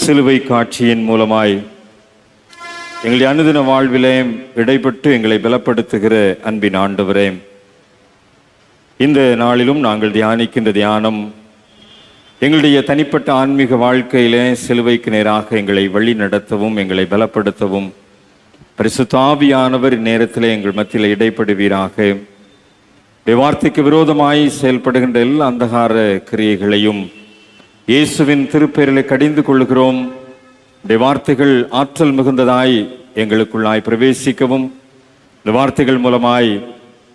சிலுவை காட்சியின் மூலமாய் எங்களுடைய அனுதின வாழ்விலே இடைப்பட்டு எங்களை பலப்படுத்துகிற அன்பின் ஆண்டவரே, இந்த நாளிலும் நாங்கள் தியானிக்கின்ற தியானம் எங்களுடைய தனிப்பட்ட ஆன்மீக வாழ்க்கையிலே சிலுவைக்கு நேராக எங்களை வழி நடத்தவும் எங்களை பலப்படுத்தவும் பரிசுத்த ஆவியானவர் இந்நேரத்திலே எங்கள் மத்தியில் இடைப்படுவீராக. வார்த்தைக்கு விரோதமாய் செயல்படுகின்ற எல்லா அந்தகார கிரியைகளையும் இயேசுவின் திருப்பெயரிலே கடிந்து கொள்கிறோம். வார்த்தைகள் ஆற்றல் மிகுந்ததாய் எங்களுக்குள்ளாய் பிரவேசிக்கவும், இந்த வார்த்தைகள் மூலமாய்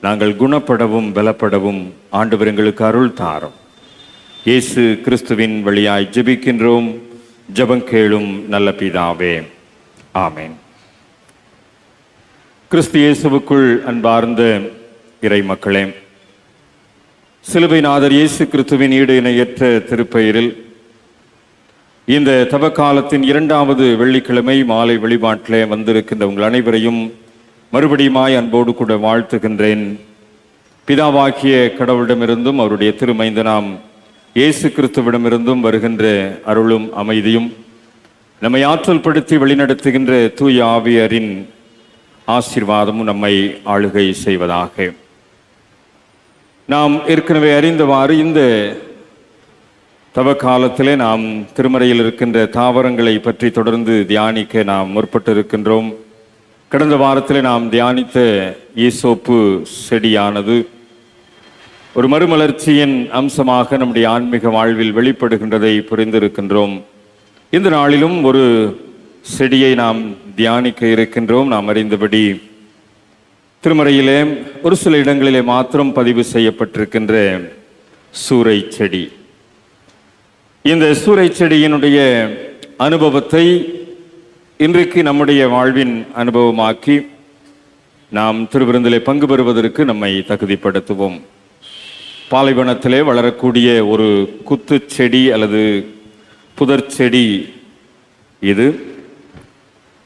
நாங்கள் குணப்படவும் பலப்படவும் ஆண்டவர் எங்களுக்கு அருள் தாரும். இயேசு கிறிஸ்துவின் வழியாய் ஜெபிக்கின்றோம். ஜெபம் கேளும் நல்ல பிதாவே, ஆமேன். கிறிஸ்து இயேசுவுக்குள் அன்பார்ந்த இறை மக்களே, சிலுவைநாதர் இயேசு கிறிஸ்துவின் ஈடு இணையற்ற திருப்பெயரில் இந்த தவக்காலத்தின் 2வது வெள்ளிக்கிழமை மாலை வழிபாட்டிலே வந்திருக்கின்ற உங்கள் அனைவரையும் மறுபடியுமாய் அன்போடு கூட வாழ்த்துகின்றேன். பிதாவாகிய கடவுளிடமிருந்தும் அவருடைய திருமைந்தனாம் இயேசு கிறிஸ்துவிடமிருந்தும் வருகின்ற அருளும் அமைதியும் நம்மை ஆற்றல் படுத்தி வழிநடத்துகின்ற தூய ஆவியரின் ஆசீர்வாதமும் நம்மை ஆளுகை செய்வதாக. நாம் ஏற்கனவே அறிந்தவாறு இந்த தவக்காலத்திலே நாம் திருமறையில் இருக்கின்ற தாவரங்களை பற்றி தொடர்ந்து தியானிக்க நாம் முற்பட்டிருக்கின்றோம். கடந்த வாரத்திலே நாம் தியானித்த ஈசோப்பு செடியானது ஒரு மறுமலர்ச்சியின் அம்சமாக நம்முடைய ஆன்மீக வாழ்வில் வெளிப்படுகின்றதை புரிந்திருக்கின்றோம். இந்த நாளிலும் ஒரு செடியை நாம் தியானிக்க இருக்கின்றோம். நாம் அறிந்தபடி திருமறையிலே ஒரு சில இடங்களிலே மாத்திரம் பதிவு செய்யப்பட்டிருக்கின்ற சூரை செடி. இந்த சூரை செடியினுடைய அனுபவத்தை இன்றைக்கு நம்முடைய வாழ்வின் அனுபவமாக்கி நாம் திருவிருந்திலே பங்கு பெறுவதற்கு நம்மை தகுதிப்படுத்துவோம். பாலைவனத்திலே வளரக்கூடிய ஒரு குத்து செடி அல்லது புதர் செடி இது.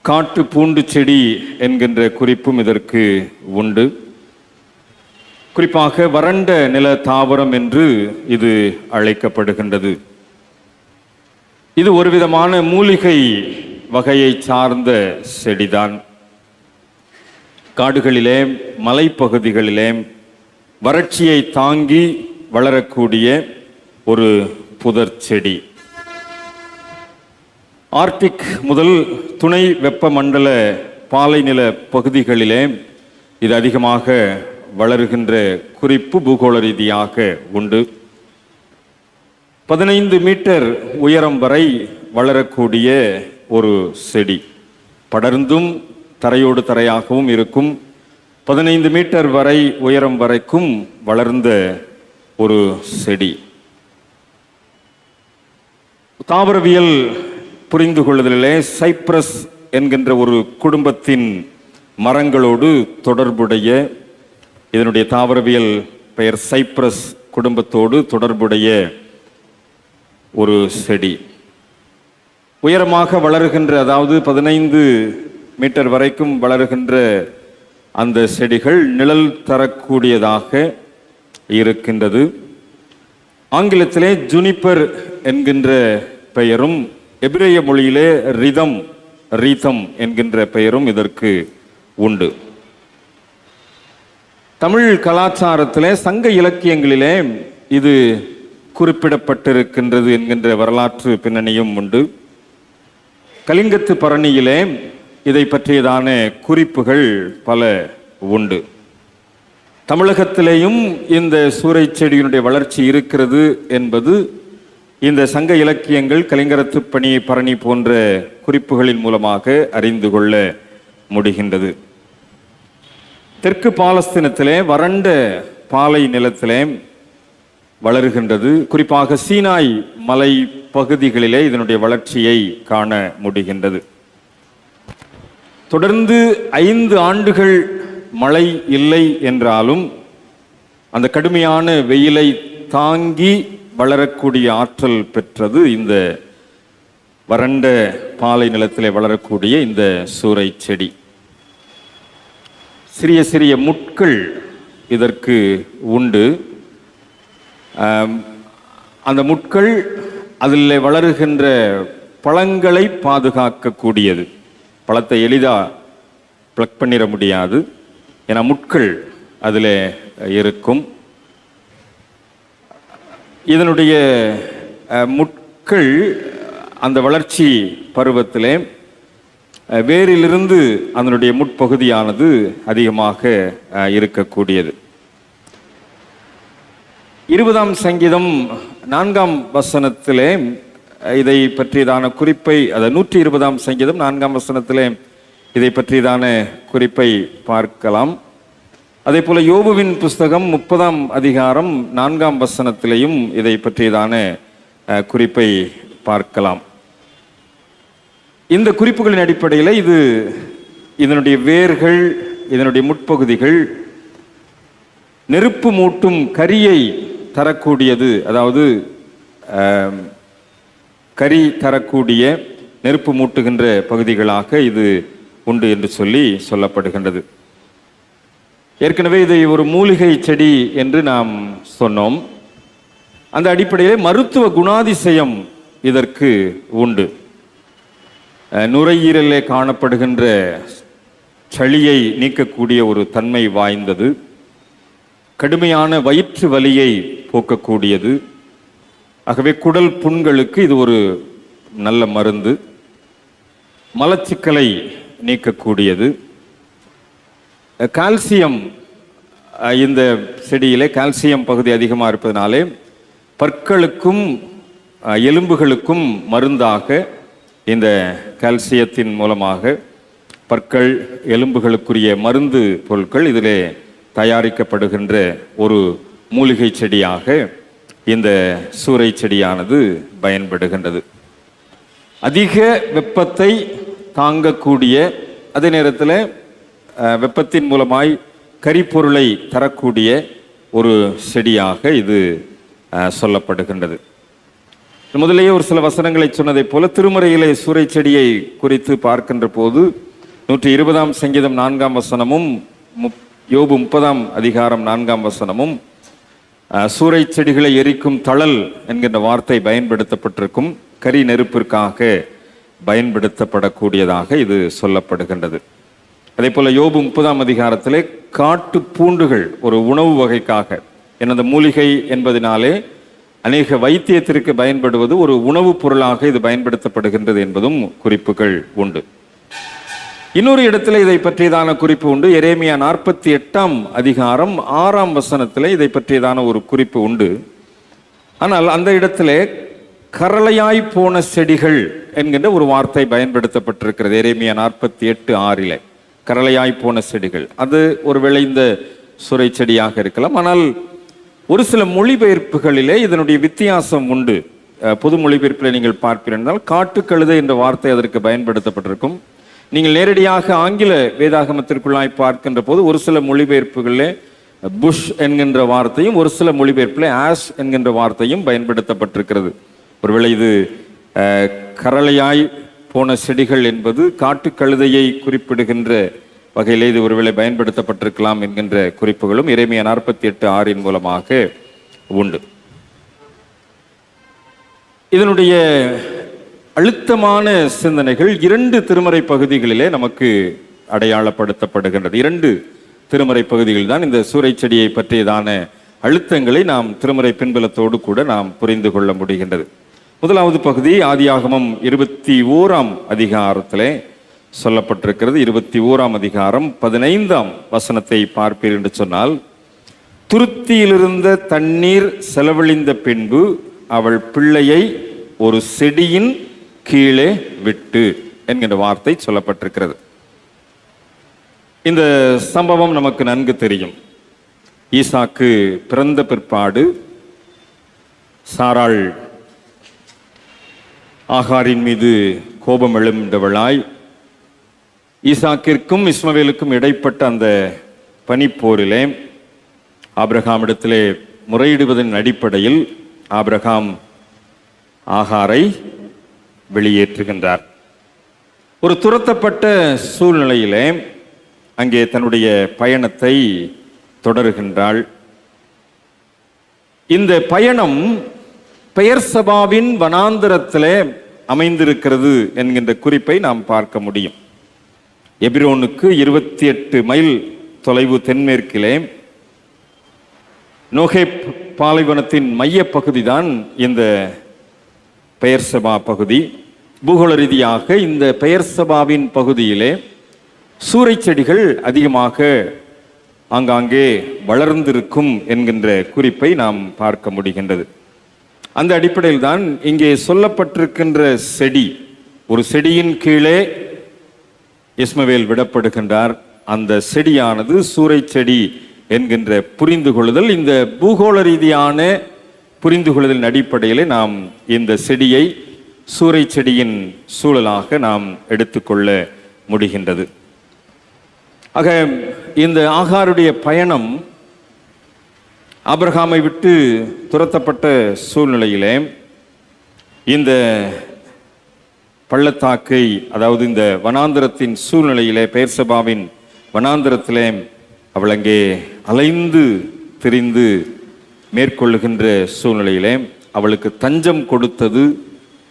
காட்டு பூண்டு செடி என்கின்ற குறிப்பும் இதற்கு உண்டு. குறிப்பாக வறண்ட நில தாவரம் என்று இது அழைக்கப்படுகின்றது. இது ஒரு விதமான மூலிகை வகையை சார்ந்த செடிதான். காடுகளிலே மலைப்பகுதிகளிலே வறட்சியை தாங்கி வளரக்கூடிய ஒரு புதர் செடி. ஆர்டிக் முதல் துணை வெப்பமண்டல பாலைநில பகுதிகளிலே இது அதிகமாக வளருகின்ற குறிப்பு பூகோள ரீதியாக உண்டு. 15 மீட்டர் உயரம் வரை வளரக்கூடிய ஒரு செடி. படர்ந்தும் தரையோடு தரையாகவும் இருக்கும். 15 மீட்டர் வரை உயரம் வரைக்கும் வளர்ந்த ஒரு செடி. தாவரவியல் புரிந்து கொள்ளுதலிலே சைப்ரஸ் என்கின்ற ஒரு குடும்பத்தின் மரங்களோடு தொடர்புடைய, இதனுடைய தாவரவியல் பெயர் சைப்ரஸ் குடும்பத்தோடு தொடர்புடைய ஒரு செடி. உயரமாக வளருகின்ற, அதாவது 15 மீட்டர் வரைக்கும் வளருகின்ற அந்த செடிகள் நிழல் தரக்கூடியதாக இருக்கின்றது. ஆங்கிலத்திலே ஜுனிப்பர் என்கின்ற பெயரும், எபிரேய மொழியிலே ரீதம் என்கின்ற பெயரும் இதற்கு உண்டு. தமிழ் கலாச்சாரத்திலே சங்க இலக்கியங்களிலே இது குறிப்பிடப்பட்டிருக்கின்றது என்கின்ற வரலாற்று பின்னணியும் உண்டு. கலிங்கத்து பரணியிலே இதை பற்றியதான குறிப்புகள் பல உண்டு. தமிழகத்திலேயும் இந்த சூரை செடியினுடைய வளர்ச்சி இருக்கிறது என்பது இந்த சங்க இலக்கியங்கள், கலிங்கரத்து பரணி போன்ற குறிப்புகளின் மூலமாக அறிந்து கொள்ள முடிகின்றது. தெற்கு பாலஸ்தீனத்திலே வறண்ட பாலை நிலத்திலே வளருகின்றது. குறிப்பாக சீனாய் மலை பகுதிகளிலே இதனுடைய வளர்ச்சியை காண முடிகின்றது. தொடர்ந்து 5 ஆண்டுகள் மழை இல்லை என்றாலும் அந்த கடுமையான வெயிலை தாங்கி வளரக்கூடிய ஆற்றல் பெற்றது இந்த வறண்ட பாலை நிலத்திலே வளரக்கூடிய இந்த சூரை செடி. சிறிய சிறிய முட்கள் இதற்கு உண்டு. அந்த முட்கள் அதில் வளருகின்ற பழங்களை பாதுகாக்கக்கூடியது. பழத்தை எளிதாக ப்ளக் பண்ணிட முடியாது, ஏன்னா முட்கள் அதில் இருக்கும். இதனுடைய முட்கள் அந்த வளர்ச்சி பருவத்திலே வேரிலிருந்து அதனுடைய முட்பகுதியானது அதிகமாக இருக்கக்கூடியது. 20ஆம் சங்கீதம் 4ஆம் வசனத்திலே இதை பற்றியதான குறிப்பை, அது 120ஆம் சங்கீதம் 4ஆம் வசனத்திலே இதை பற்றியதான குறிப்பை பார்க்கலாம். அதே போல யோபுவின் புஸ்தகம் 30ஆம் அதிகாரம் 4ஆம் வசனத்திலேயும் இதை பற்றியதான குறிப்பை பார்க்கலாம். இந்த குறிப்புகளின் அடிப்படையில் இதனுடைய வேர்கள், இதனுடைய முட்பகுதிகள் நெருப்பு மூட்டும் கரியை தரக்கூடியது, அதாவது கரி தரக்கூடிய நெருப்பு மூட்டுகின்ற பகுதிகளாக இது உண்டு என்று சொல்லப்படுகின்றது. ஏற்கனவே இதை ஒரு மூலிகை செடி என்று நாம் சொன்னோம். அந்த அடிப்படையிலே மருத்துவ குணாதிசயம் இதற்கு உண்டு. நுரையீரலே காணப்படுகின்ற சளியை நீக்கக்கூடிய ஒரு தன்மை வாய்ந்தது, கடுமையான வயிற்று வலியை போக்கக்கூடியது. ஆகவே குடல் புண்களுக்கு இது ஒரு நல்ல மருந்து, மலச்சிக்கலை நீக்கக்கூடியது. கால்சியம், இந்த செடியிலே கால்சியம் பகுதி அதிகமாக இருப்பதனாலே பற்களுக்கும் எலும்புகளுக்கும் மருந்தாக இந்த கால்சியத்தின் மூலமாக பற்கள் எலும்புகளுக்குரிய மருந்து பொருட்கள் இதிலே தயாரிக்கப்படுகின்ற ஒரு மூலிகை செடியாக இந்த சூரை செடியானது பயன்படுகின்றது. அதிக வெப்பத்தை தாங்கக்கூடிய, அதே நேரத்தில் வெப்பத்தின் மூலமாய் கரிப்பொருளை தரக்கூடிய ஒரு செடியாக இது சொல்லப்படுகின்றது. முதலேயே ஒரு சில வசனங்களை சொன்னதை போல திருமறையிலே சூரை செடியை குறித்து பார்க்கின்ற போது 120ஆம் சங்கீதம் 4ஆம் வசனமும் யோபு 30ஆம் அதிகாரம் 4ஆம் வசனமும் சூரை செடிகளை எரிக்கும் தழல் என்கின்ற வார்த்தை பயன்படுத்தப்பட்டிருக்கும். கரி நெருப்பிற்காக பயன்படுத்தப்படக்கூடியதாக இது சொல்லப்படுகின்றது. அதே போல யோபு 30ஆம் அதிகாரத்திலே காட்டு பூண்டுகள் ஒரு உணவு வகைக்காக, எனது மூலிகை என்பதனாலே அநேக வைத்தியத்திற்கு பயன்படுவது ஒரு உணவுப் பொருளாக இது பயன்படுத்தப்படுகின்றது என்பதும் குறிப்புகள் உண்டு. இன்னொரு இடத்துல இதை பற்றியதான குறிப்பு உண்டு. எரேமியா 48ஆம் அதிகாரம் 6ஆம் வசனத்தில் இதை பற்றியதான ஒரு குறிப்பு உண்டு. ஆனால் அந்த இடத்துல கரளையாய் போன செடிகள் என்கின்ற ஒரு வார்த்தை பயன்படுத்தப்பட்டிருக்கிறது. எரேமியா 48:6 கரளையாய் போன செடிகள், அது ஒருவேளை இந்த சுரை செடியாக இருக்கலாம். ஆனால் ஒரு சில மொழிபெயர்ப்புகளிலே இதனுடைய வித்தியாசம் உண்டு. பொது மொழிபெயர்ப்பில் நீங்கள் பார்ப்பீர்கள், காட்டுக்கழுதை என்ற வார்த்தை அதற்கு பயன்படுத்தப்பட்டிருக்கும். நீங்கள் நேரடியாக ஆங்கில வேதாகமத்திற்குள்ளாய் பார்க்கின்ற போது ஒரு சில மொழிபெயர்ப்புகளிலே புஷ் என்கின்ற வார்த்தையும் ஒரு சில மொழிபெயர்ப்பில் ஆஷ் என்கின்ற வார்த்தையும் பயன்படுத்தப்பட்டிருக்கிறது. ஒருவேளை இது கரளையாய் போன செடிகள் என்பது காட்டுக்கழுதையை குறிப்பிடுகின்ற வகையிலே இது ஒருவேளை பயன்படுத்தப்பட்டிருக்கலாம் என்கின்ற குறிப்புகளும் எரேமியா 48:6 மூலமாக உண்டு. இதனுடைய அழுத்தமான சிந்தனைகள் 2 திருமறை பகுதிகளிலே நமக்கு அடையாளப்படுத்தப்படுகின்றது. 2 திருமறை பகுதிகள் தான் இந்த சூரை செடியை பற்றியதான அழுத்தங்களை நாம் திருமறை பின்புலத்தோடு கூட நாம் புரிந்து கொள்ள முடிகின்றது. முதலாவது பகுதி ஆதியாகமம் 21ஆம் அதிகாரத்திலே சொல்லப்பட்டிருக்கிறது. 21ஆம் அதிகாரம் 15ஆம் வசனத்தை பார்ப்பீர் என்று சொன்னால், துருத்தியிலிருந்த தண்ணீர் செலவழிந்த பின்பு அவள் பிள்ளையை ஒரு செடியின் கீழே விட்டு என்கின்ற வார்த்தை சொல்லப்பட்டிருக்கிறது. இந்த சம்பவம் நமக்கு நன்கு தெரியும். ஈசாக்கு பிறந்த பிற்பாடு சாராள் ஆகாரின் மீது கோபம் எழுந்தவளாய் ஈசாக்கிற்கும் இஸ்மவேலுக்கும் இடைப்பட்ட அந்த பனிப்போரிலே ஆபிரகாமிடத்திலே முறையிடுவதன் அடிப்படையில் ஆபிரகாம் ஆகாரை வெளியேற்றுகின்றார். ஒரு துரத்தப்பட்ட சூழ்நிலையிலே அங்கே தன்னுடைய பயணத்தை தொடருகின்றாள். இந்த பயணம் பெயர்சபாவின் வனாந்திரத்திலே அமைந்திருக்கிறது என்கின்ற குறிப்பை நாம் பார்க்க முடியும். எபிரோனுக்கு 28 மைல் தொலைவு தென்மேற்கிலே நோகேப் பாலைவனத்தின் மைய பகுதி தான் இந்த பெயர்சபா பகுதி. பூகோள ரீதியாக இந்த பெயர்சபாவின் பகுதியிலே சூறை செடிகள் அதிகமாக ஆங்காங்கே வளர்ந்திருக்கும் என்கின்ற குறிப்பை நாம் பார்க்க முடிகின்றது. அந்த அடிப்படையில் தான் இங்கே சொல்லப்பட்டிருக்கின்ற செடி, ஒரு செடியின் கீழே இஸ்மவேல் விடப்படுகின்றார். அந்த செடியானது சூறை செடி என்கின்ற புரிந்து கொள்ளுதல், இந்த பூகோள ரீதியான புரிந்து கொள்ளுதலின் அடிப்படையிலே நாம் இந்த செடியை சூறை செடியின் சூழலாக நாம் எடுத்துக்கொள்ள முடிகின்றது. ஆக இந்த ஆகாருடைய பயணம் ஆபிரகாமை விட்டு துரத்தப்பட்ட சூழ்நிலையிலே இந்த பள்ளத்தாக்கை, அதாவது இந்த வனாந்திரத்தின் சூழ்நிலையிலே, பெயர்சபாவின் வனாந்திரத்திலே அவள் அங்கே அலைந்து திரிந்து மேற்கொள்ளுகின்ற சூழ்நிலையிலே அவளுக்கு தஞ்சம் கொடுத்தது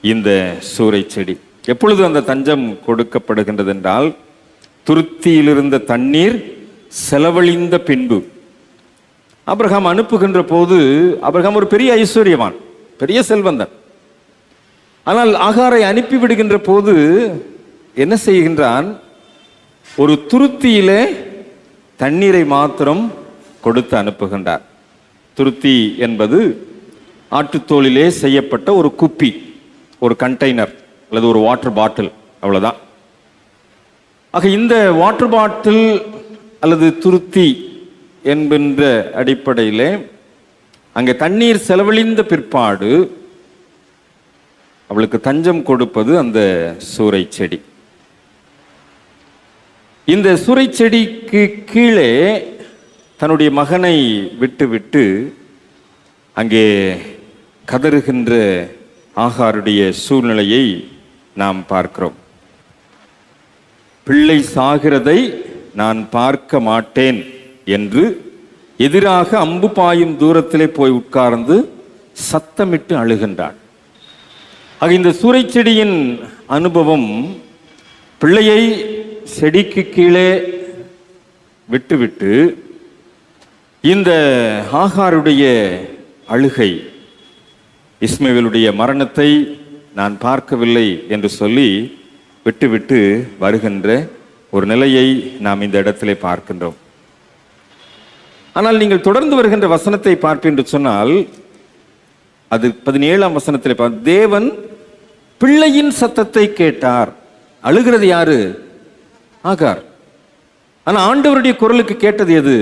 இந்த சூறை செடி. எப்பொழுது அந்த தஞ்சம் கொடுக்கப்படுகின்றது என்றால், துருத்தியிலிருந்த தண்ணீர் செலவழிந்த பின்பு. ஆபிரகாம் அனுப்புகின்ற போது ஆபிரகாம் ஒரு பெரிய ஐஸ்வர்யவான், பெரிய செல்வந்தன். ஆனால் ஆகாரை அனுப்பிவிடுகின்ற போது என்ன செய்கின்றான்? ஒரு துருத்தியிலே தண்ணீரை மாத்திரம் கொடுத்து அனுப்புகின்றார். துருத்தி என்பது ஆட்டுத்தோலிலே செய்யப்பட்ட ஒரு குப்பி, ஒரு கண்டெய்னர் அல்லது ஒரு வாட்டர் பாட்டில், அவ்வளவுதான். ஆக இந்த வாட்டர் பாட்டில் அல்லது துருத்தி என்கின்ற அடிப்படையிலே அங்கே தண்ணீர் செலவழிந்த பிற்பாடு அவளுக்கு தஞ்சம் கொடுப்பது அந்த சூறை செடி. இந்த சூறை செடிக்கு கீழே தன்னுடைய மகனை விட்டு அங்கே கதறுகின்ற ஆகாருடைய சூழ்நிலையை நாம் பார்க்கிறோம். பிள்ளை சாகிறதை நான் பார்க்க மாட்டேன் என்று எதிராக அம்பு பாயும் தூரத்திலே போய் உட்கார்ந்து சத்தமிட்டு அழுகின்றாள். ஆக இந்த சூறை செடியின் அனுபவம், பிள்ளையை செடிக்கு கீழே விட்டுவிட்டு இந்த ஆகாருடைய அழுகை, இஸ்மவேலுடைய மரணத்தை நான் பார்க்கவில்லை என்று சொல்லி விட்டுவிட்டு வருகின்ற ஒரு நிலையை நாம் இந்த இடத்திலே பார்க்கின்றோம். ஆனால் நீங்கள் தொடர்ந்து வருகின்ற வசனத்தை பார்ப்பேன் என்று சொன்னால், அது 17ஆம் வசனத்திலே தேவன் பிள்ளையின் சத்தத்தை கேட்டார். அழுகிறது யாரு? ஆகார். ஆனா ஆண்டவருடைய குரலுக்கு கேட்டது எது?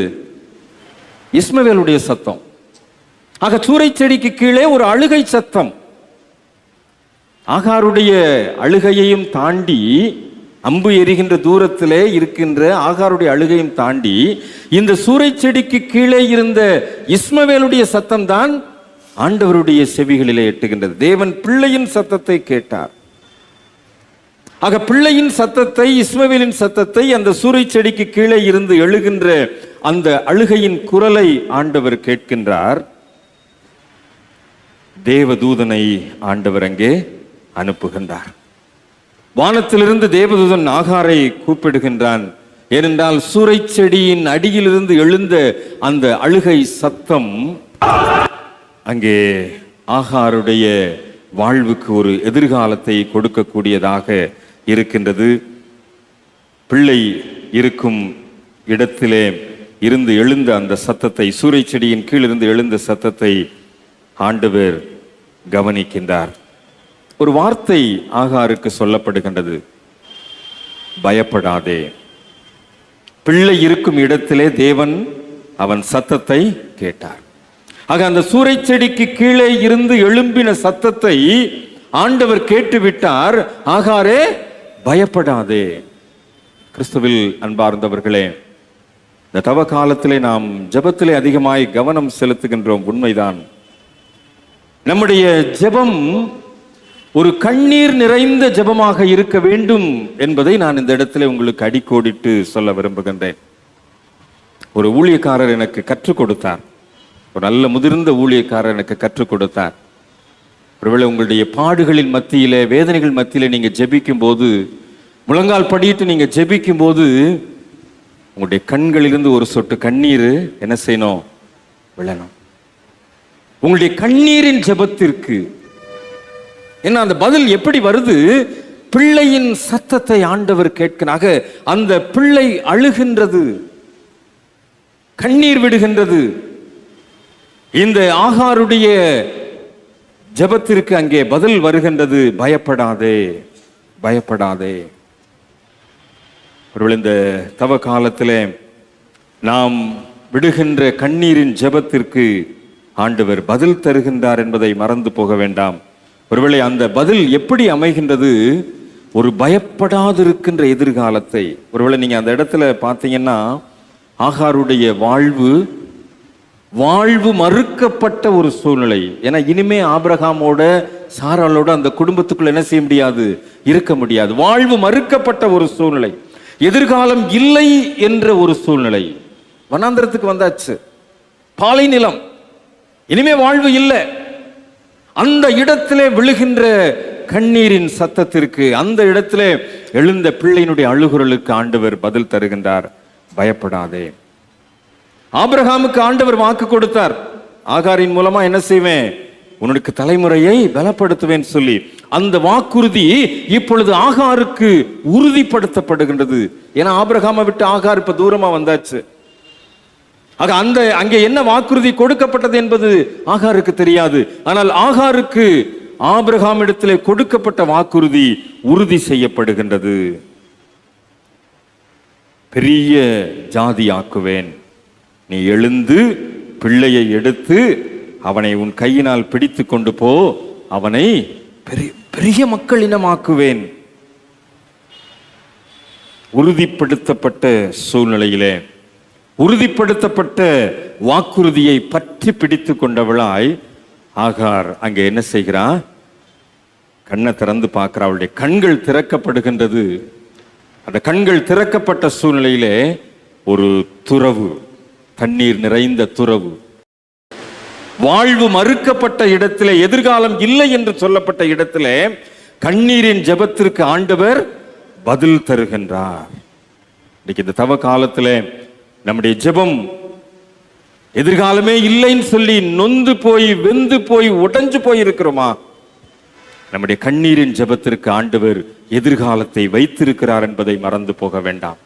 இஸ்மவேலுடைய சத்தம். ஆக சூறை செடிக்கு கீழே ஒரு அழுகை சத்தம். ஆகாருடைய அழுகையையும் தாண்டி, அம்பு எரிகின்ற தூரத்திலே இருக்கின்ற ஆகாருடைய அழுகையும் தாண்டி, இந்த சூறை செடிக்கு கீழே இருந்த இஸ்மவேலுடைய சத்தம் தான் ஆண்டவருடைய செவிகளிலே எட்டுகின்றது. தேவன் பிள்ளையின் சத்தத்தை கேட்டார். ஆக பிள்ளையின் சத்தத்தை, இஸ்மவேலின் சத்தத்தை, அந்த சூறை செடிக்கு கீழே இருந்து எழுகின்ற அந்த அழுகையின் குரலை ஆண்டவர் கேட்கின்றார். தேவதூதனை ஆண்டவர் அங்கே அனுப்புகின்றார். வானத்திலிருந்து தேவதூதன் ஆகாரை கூப்பிடுகின்றான். ஏனென்றால் சூறை செடியின் அடியிலிருந்து எழுந்த அந்த அழுகை சத்தம் அங்கே ஆகாருடைய வாழ்வுக்கு ஒரு எதிர்காலத்தை கொடுக்கக்கூடியதாக இருக்கின்றது. பிள்ளை இருக்கும் இடத்திலே இருந்து எழுந்த அந்த சத்தத்தை, சூறை செடியின் கீழிருந்து எழுந்த சத்தத்தை ஆண்டவர் கவனிக்கின்றார். ஒரு வார்த்தை ஆகாருக்கு சொல்லப்படுகின்றது, பயப்படாதே. பிள்ளை இருக்கும் இடத்திலே தேவன் அவன் சத்தத்தை கேட்டார். ஆக அந்த சூறை செடிக்கு கீழே இருந்து எழும்பின சத்தத்தை ஆண்டவர் கேட்டுவிட்டார். ஆகாரே பயப்படாதே. கிறிஸ்துவில் அன்பார்ந்தவர்களே, இந்த தவ காலத்திலே நாம் ஜெபத்திலே அதிகமாய் கவனம் செலுத்துகின்றோம், உண்மைதான். நம்முடைய ஜெபம் ஒரு கண்ணீர் நிறைந்த ஜெபமாக இருக்க வேண்டும் என்பதை நான் இந்த இடத்திலே உங்களுக்கு அடிக்கோடிட்டு சொல்ல விரும்புகின்றேன். ஒரு ஊழியக்காரர் எனக்கு கற்றுக் கொடுத்தார், ஒரு நல்ல முதிர்ந்த ஊழியக்காரர் எனக்கு கற்றுக் கொடுத்தார். ஒருவேளை உங்களுடைய பாடுகளின் மத்தியிலே, வேதனைகள் மத்தியிலே நீங்க ஜெபிக்கும் போது, முழங்கால் படியிட்டு நீங்க ஜெபிக்கும் போது, உங்களுடைய கண்களிலிருந்து ஒரு சொட்டு கண்ணீர் என்ன செய்யணும்? விழணும். உங்களுடைய கண்ணீரின் ஜெபத்திற்கு என்ன அந்த பதில் எப்படி வருது? பிள்ளையின் சத்தத்தை ஆண்டவர் கேட்கிறாக. அந்த பிள்ளை அழுகின்றது, கண்ணீர் விடுகின்றது. இந்த ஆகாருடைய ஜெபத்திற்கு அங்கே பதில் வருகின்றது. பயப்படாதே, பயப்படாதே. ஒருவேளை இந்த தவ காலத்திலே நாம் விடுகின்ற கண்ணீரின் ஜெபத்திற்கு ஆண்டவர் பதில் தருகின்றார் என்பதை மறந்து போக வேண்டாம். ஒருவேளை அந்த பதில் எப்படி அமைகின்றது? ஒரு பயப்படாதிருக்கின்ற எதிர்காலத்தை. ஒருவேளை நீங்க அந்த இடத்துல பார்த்தீங்கன்னா, ஆகாருடைய வாழ்வு மறுக்கப்பட்ட ஒரு சூழ்நிலை. ஏன்னா இனிமே ஆபிரகாமோட சாராளோட அந்த குடும்பத்துக்குள்ள என்ன செய்ய முடியாது? இருக்க முடியாது. வாழ்வு மறுக்கப்பட்ட ஒரு சூழ்நிலை, எதிர்காலம் இல்லை என்ற ஒரு சூழ்நிலை. வனாந்திரத்துக்கு வந்தாச்சு, பாலை நிலம், இனிமே வாழ்வு இல்லை. அந்த இடத்திலே விழுகின்ற கண்ணீரின் சத்தத்திற்கு, அந்த இடத்திலே எழுந்த பிள்ளையினுடைய அழுகுரலுக்கு ஆண்டவர் பதில் தருகின்றார். பயப்படாதே. ஆபிரகாமுக்கு ஆண்டவர் வாக்கு கொடுத்தார், ஆகாரின் மூலமா என்ன செய்வேன்? உனக்கு தலைமுறையை பலப்படுத்துவேன் சொல்லி. அந்த வாக்குறுதி இப்பொழுது ஆகாருக்கு உறுதிப்படுத்தப்படுகின்றது. ஏன்னா ஆபிரகாமை விட்டு ஆகார் இப்ப தூரமா வந்தாச்சு. ஆக அங்கே என்ன வாக்குறுதி கொடுக்கப்பட்டது என்பது ஆகாருக்கு தெரியாது. ஆனால் ஆகாருக்கு ஆபிரகாம் இடத்திலே கொடுக்கப்பட்ட வாக்குறுதி உறுதி செய்யப்படுகின்றது. பெரிய ஜாதி ஆக்குவேன், நீ எழுந்து பிள்ளையை எடுத்து அவனை உன் கையினால் பிடித்து கொண்டு போ, அவனை பெரிய மக்கள் இனமாக்குவேன். உறுதிப்படுத்தப்பட்ட சூழ்நிலையிலே உறுதிப்படுத்தப்பட்ட வாக்குறுதியை பற்றி பிடித்து கொண்டவளாய் ஆகார் அங்கே என்ன செய்கிறார்? கண்ணை திறந்து பார்க்கிற, அவளுடைய கண்கள் திறக்கப்படுகின்றது. அந்த கண்கள் திறக்கப்பட்ட சூழ்நிலையிலே ஒரு துறவு, தண்ணீர் நிறைந்த துறவு, வாழ்வு மறுக்கப்பட்ட இடத்திலே, எதிர்காலம் இல்லை என்று சொல்லப்பட்ட இடத்திலே கண்ணீரின் ஜெபத்திற்கு ஆண்டவர் பதில் தருகின்றார். இன்னைக்கு இந்த தவ காலத்திலே நம்முடைய ஜெபம் எதிர்காலமே இல்லைன்னு சொல்லி நொந்து போய் வெந்து போய் உடைஞ்சு போய் இருக்கிறோமா? நம்முடைய கண்ணீரின் ஜெபத்திற்கு ஆண்டவர் எதிர்காலத்தை வைத்திருக்கிறார் என்பதை மறந்து போக வேண்டாம்.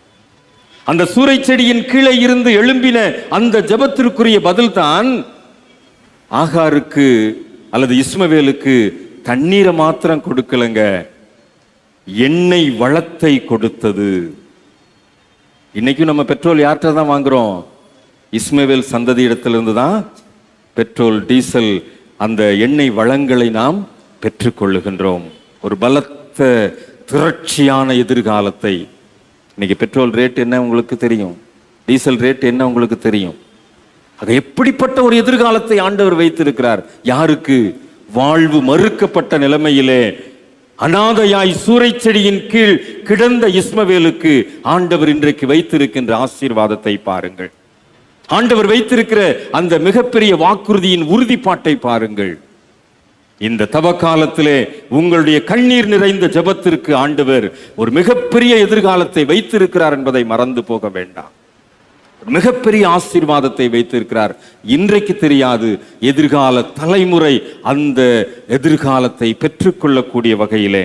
அந்த சூரை செடியின் கீழே இருந்து எழும்பின அந்த ஜெபத்திற்குரிய பதில் தான் ஆகாருக்கு அல்லது இஸ்மவேலுக்கு தண்ணீரை மாத்திரம் கொடுக்கலங்க, எண்ணெய் வளத்தை கொடுத்தது. இன்னைக்கும் நம்ம பெட்ரோல் யார்கிட்ட தான் வாங்குறோம்? இஸ்மவேல் சந்ததி இடத்திலிருந்து தான் பெட்ரோல், டீசல், அந்த எண்ணெய் வளங்களை நாம் பெற்றுக்கொள்ளுகின்றோம். ஒரு பலத்த திரட்சியான எதிர்காலத்தை. இன்னைக்கு பெட்ரோல் ரேட் என்ன உங்களுக்கு தெரியும், டீசல் ரேட் என்ன உங்களுக்கு தெரியும். அது எப்படிப்பட்ட ஒரு எதிர்காலத்தை ஆண்டவர் வைத்திருக்கிறார். யாருக்கு? வாழ்வு மறுக்கப்பட்ட நிலைமையிலே அநாதையாய் சூரை செடியின் கீழ் கிடந்த இஸ்மவேலுக்கு ஆண்டவர் இன்றைக்கு வைத்திருக்கின்ற ஆசீர்வாதத்தை பாருங்கள். ஆண்டவர் வைத்திருக்கிற அந்த மிகப்பெரிய வாக்குறுதியின் உறுதிப்பாட்டை பாருங்கள். இந்த தவ காலத்திலே உங்களுடைய கண்ணீர் நிறைந்த ஜெபத்திற்கு ஆண்டவர் ஒரு மிகப்பெரிய எதிர்காலத்தை வைத்திருக்கிறார் என்பதை மறந்து போக வேண்டாம். மிகப்பெரிய ஆசீர்வாதத்தை வைத்திருக்கிறார். இன்றைக்கு தெரியாது, எதிர்கால தலைமுறை அந்த எதிர்காலத்தை பெற்றுக்கொள்ளக்கூடிய வகையிலே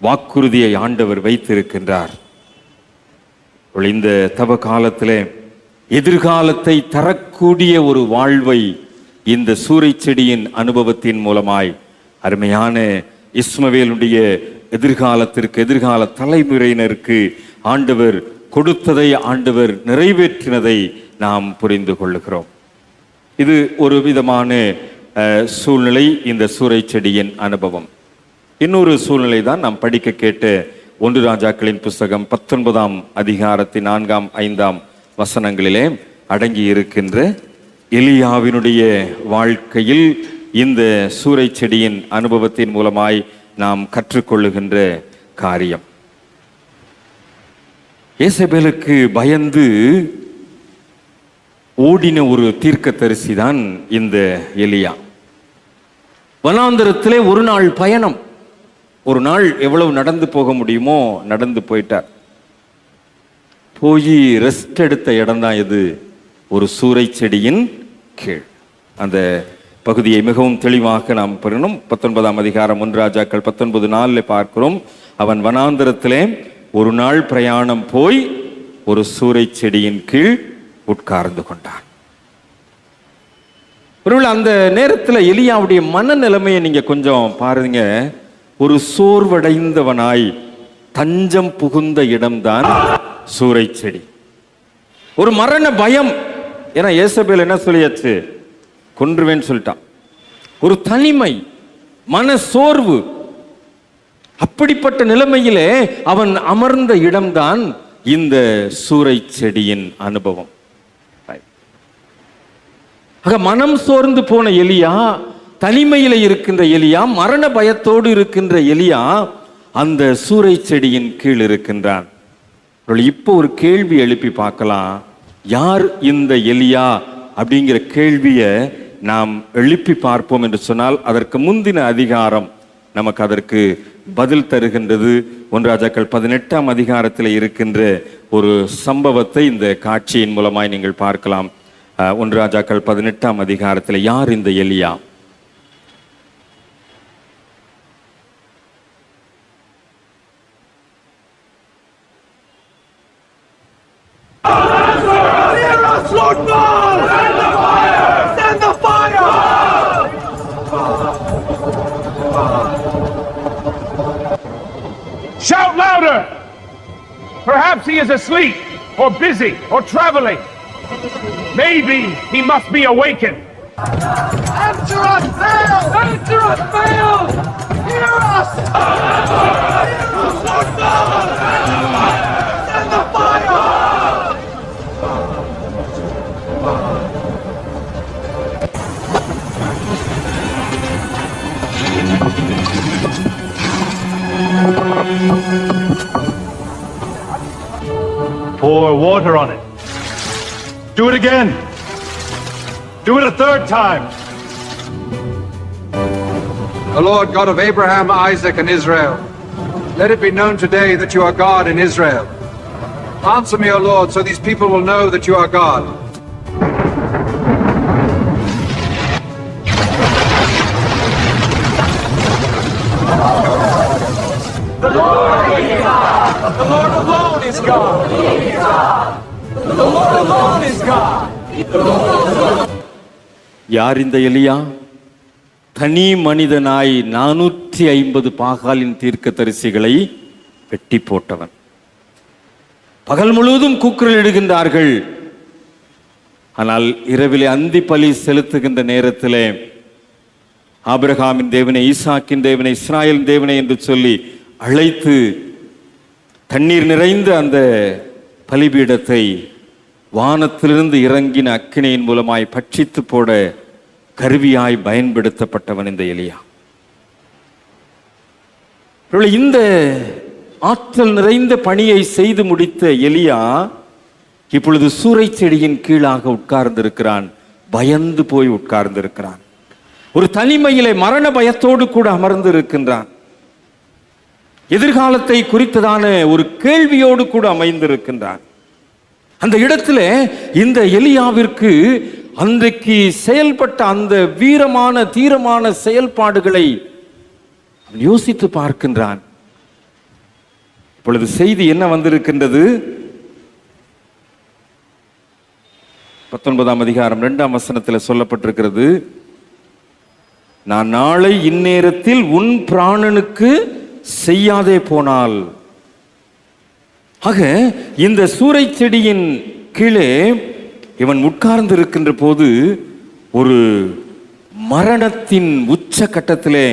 வாக்குறுதியை ஆண்டவர் வைத்திருக்கின்றார். இந்த தவ காலத்திலே எதிர்காலத்தை தரக்கூடிய ஒரு வாழ்வை இந்த சூரை செடியின் அனுபவத்தின் மூலமாய் அருமையான இஸ்மவேலுடைய எதிர்காலத்திற்கு, எதிர்கால தலைமுறையினருக்கு ஆண்டவர் கொடுத்ததை, ஆண்டவர் நிறைவேற்றினதை நாம் புரிந்து கொள்ளுகிறோம். இது ஒரு விதமான சூழ்நிலை, இந்த சூரை செடியின் அனுபவம். இன்னொரு சூழ்நிலை தான் நாம் படிக்க கேட்ட 1 ராஜாக்களின் புஸ்தகம் 19ஆம் அதிகாரத்தின் 4ஆம் 5ஆம் வசனங்களிலே அடங்கி இருக்கின்ற எலியாவினுடைய வாழ்க்கையில் இந்த சூரை செடியின் அனுபவத்தின் மூலமாய் நாம் கற்றுக்கொள்ளுகின்ற காரியம். ஏசபேலுக்கு பயந்து ஓடின ஒரு தீர்க்கதரிசி தான் இந்த எலியா. வனாந்தரத்திலே ஒரு நாள் பயணம். ஒரு நாள் எவ்வளவு நடந்து போக முடியுமோ நடந்து போயிட்டார். போய் ரெஸ்ட் எடுத்த இடம் தான் இது, ஒரு சூரை செடியின் கீழ். அந்த பகுதியை மிகவும் தெளிவாக நாம் பெறணும். 19ஆம் அதிகாரம் 1 ராஜாக்கள் 19:4 பார்க்கிறோம். அவன் வனாந்தரத்திலே ஒரு நாள் பிரயாணம் போய் ஒரு சூரை செடியின் கீழ் உட்கார்ந்து கொண்டான். ஒருவேளை அந்த நேரத்தில் எலியாவுடைய மனநிலைமையை நீங்க கொஞ்சம் பாருங்க. ஒரு சோர்வடைந்தவனாய் தஞ்சம் புகுந்த இடம்தான் சூரை செடி. ஒரு மரண பயம். ஏன்னா ஏசபேல் என்ன சொல்லியாச்சு, கொன்றுவேன்னு சொல்லிட்டான். ஒரு தனிமை, மன சோர்வு. அப்படிப்பட்ட நிலைமையிலே அவன் அமர்ந்த இடம்தான் இந்த சூரை செடியின் அனுபவம். ஆக மனம் சோர்ந்து போன எலியா, தனிமையில இருக்கின்ற எலியா, மரண பயத்தோடு இருக்கின்ற எலியா அந்த சூரை செடியின் கீழ் இருக்கின்றான். இப்போ ஒரு கேள்வி எழுப்பி பார்க்கலாம். யார் இந்த எலியா அப்படிங்கிற கேள்வியை நாம் எழுப்பி பார்ப்போம் என்று சொன்னால், அதற்கு முந்தின அதிகாரம் நமக்கு அதற்கு பதில் தருகின்றது. 1 ராஜாக்கள் 18ஆம் அதிகாரத்தில் இருக்கின்ற ஒரு சம்பவத்தை இந்த காட்சியின் மூலமாய் நீங்கள் பார்க்கலாம். 1 ராஜாக்கள் 18ஆம் அதிகாரத்தில் யார் இந்த எலியா? Shout louder! Perhaps he is asleep or busy or traveling. Maybe he must be awakened. Answer us, Baal! Answer us, Baal! Hear us! Hear us, Lord God! Send the fire! Pour water on it. Do it again. Do it a third time. The Lord God of Abraham, Isaac, and Israel, let it be known today that you are God in Israel. Answer me, O Lord, so these people will know that you are God. The Lord is God! The Lord alone is God! The Lord alone is God! யார் இந்த எலியா? தனி மனிதனாய் 450 பாகாலின் தீர்க்கதரிசிகளை வெட்டி போட்டவன். பகல் முழுவதும் கூக்குரல் இடுகின்றார்கள். ஆனால் இரவிலே அந்தி பலி செலுத்துகின்ற நேரத்திலே ஆபிரகாமின் தேவனை, ஈசாக்கின் தேவனை, இஸ்ராயேலின் தேவனை என்று சொல்லி அழைத்து தண்ணீர் நிறைந்த அந்த பலிபீடத்தை வானத்திலிருந்து இறங்கின அக்கினியின் மூலமாய் பட்சித்து போட கருவியாய் பயன்படுத்தப்பட்டவன் இந்த எலியா. இந்த ஆற்றல் நிறைந்த பணியை செய்து முடித்த எலியா இப்பொழுது சூரை செடியின் கீழாக உட்கார்ந்திருக்கிறான். பயந்து போய் உட்கார்ந்திருக்கிறான். ஒரு தனிமையிலே மரண பயத்தோடு கூட அமர்ந்து இருக்கின்றான். எதிர்காலத்தை குறித்ததான ஒரு கேள்வியோடு கூட அமைந்திருக்கின்றான். அந்த இடத்துல இந்த எலியாவிற்கு அன்றைக்கு செயல்பட்ட அந்த வீரமான தீரமான செயல்பாடுகளை யோசித்து பார்க்கின்றான். இப்பொழுது செய்தி என்ன வந்திருக்கின்றது? 19ஆம் அதிகாரம் 2ஆம் வசனத்தில் சொல்லப்பட்டிருக்கிறது, நான் நாளை இந்நேரத்தில் உன் பிராணனுக்கு செய்யாதே போனால். ஆக இந்த சூரை செடியின் கீழே இவன் உட்கார்ந்து இருக்கின்ற போது ஒரு மரணத்தின் உச்ச கட்டத்திலே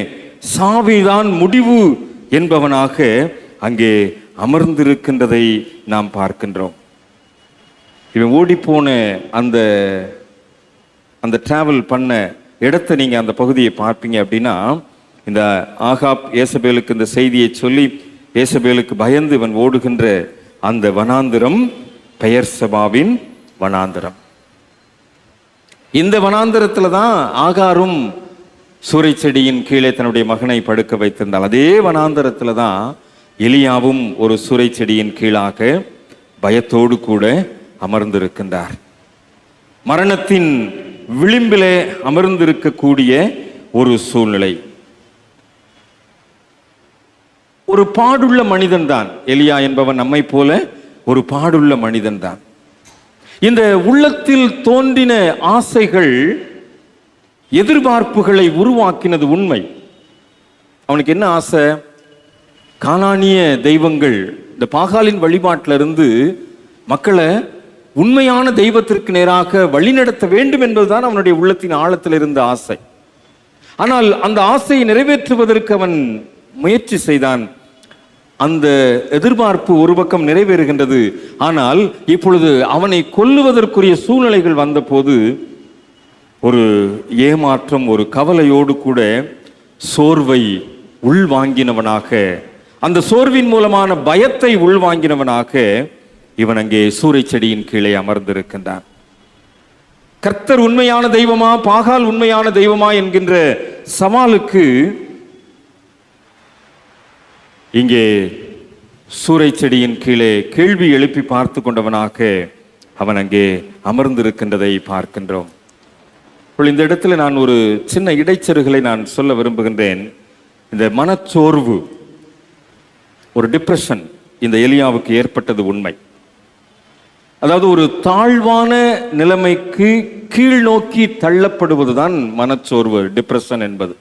சாவிதான் முடிவு என்பவனாக அங்கே அமர்ந்திருக்கின்றதை நாம் பார்க்கின்றோம். இவன் ஓடிப்போன அந்த டிராவல் பண்ண இடத்தை நீங்க அந்த பகுதியை பார்ப்பீங்க அப்படின்னா, இந்த ஆகாப் ஏசபேலுக்கு இந்த செய்தியை சொல்லி ஏசபேலுக்கு பயந்து இவன் ஓடுகின்ற அந்த வனாந்திரம் பெயர்செபாவின் வனாந்திரம். இந்த வனாந்திரத்துல தான் ஆகாரும் சூறை செடியின் கீழே தன்னுடைய மகனை படுக்க வைத்திருந்தால், அதே வனாந்தரத்தில் தான் எலியாவும் ஒரு சூறை செடியின் கீழாக பயத்தோடு கூட அமர்ந்திருக்கின்றார். மரணத்தின் விளிம்பிலே அமர்ந்திருக்கக்கூடிய ஒரு சூழ்நிலை. ஒரு பாடுள்ள மனிதன் தான் எலியா என்பவன், நம்மை போல ஒரு பாடுள்ள மனிதன் தான். இந்த உள்ளத்தில் தோன்றின ஆசைகள் எதிர்பார்ப்புகளை உருவாக்கினது உண்மை. அவனுக்கு என்ன ஆசை? கானானிய தெய்வங்கள், இந்த பாகாலின் வழிபாட்டிலிருந்து மக்களை உண்மையான தெய்வத்திற்கு நேராக வழிநடத்த வேண்டும் என்பதுதான் அவனுடைய உள்ளத்தின் ஆழத்தில் இருந்த ஆசை. ஆனால் அந்த ஆசையை நிறைவேற்றுவதற்கு அவன் முயற்சி செய்தான். அந்த எதிர்பார்ப்பு ஒரு பக்கம் நிறைவேறுகின்றது. ஆனால் இப்பொழுது அவனை கொல்லுவதற்குரிய சூழ்நிலைகள் வந்தபோது ஒரு ஏமாற்றம், ஒரு கவலையோடு கூட சோர்வை உள்வாங்கினவனாக, அந்த சோர்வின் மூலமான பயத்தை உள்வாங்கினவனாக இவன் அங்கே சூறை செடியின் கீழே அமர்ந்திருக்கின்றான். கர்த்தர் உண்மையான தெய்வமா, பாகால் உண்மையான தெய்வமா என்கின்ற சவாலுக்கு இங்கே சூறை செடியின் கீழே கேள்வி எழுப்பி பார்த்து கொண்டவனாக அவன் அங்கே அமர்ந்திருக்கின்றதை பார்க்கின்றோம். இந்த இடத்துல நான் ஒரு சின்ன இடைச்செருகளை நான் சொல்ல விரும்புகின்றேன். இந்த மனச்சோர்வு, ஒரு டிப்ரெஷன் இந்த எலியாவுக்கு ஏற்பட்டது உண்மை. அதாவது ஒரு தாழ்வான நிலைமைக்கு கீழ் நோக்கி தள்ளப்படுவதுதான் மனச்சோர்வு, டிப்ரெஷன் என்பது.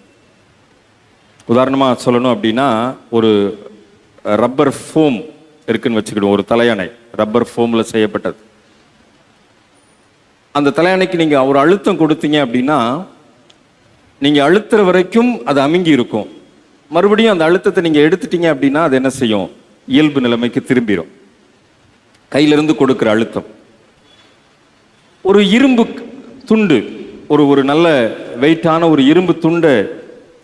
உதாரணமாக சொல்லணும் அப்படின்னா, ஒரு ரப்பர் ஃபோம் இருக்குன்னு வச்சுக்கிடுவோம். ஒரு தலையணை ரப்பர் ஃபோமில் செய்யப்பட்டது. அந்த தலையணைக்கு நீங்கள் ஒரு அழுத்தம் கொடுத்தீங்க அப்படின்னா, நீங்கள் அழுத்துற வரைக்கும் அது அமுங்கி இருக்கும். மறுபடியும் அந்த அழுத்தத்தை நீங்கள் எடுத்துட்டீங்க அப்படின்னா அது என்ன செய்யும்? இயல்பு நிலைமைக்கு திரும்பிடும். கையிலிருந்து கொடுக்குற அழுத்தம். ஒரு இரும்பு துண்டு, ஒரு நல்ல வெயிட்டான ஒரு இரும்பு துண்டை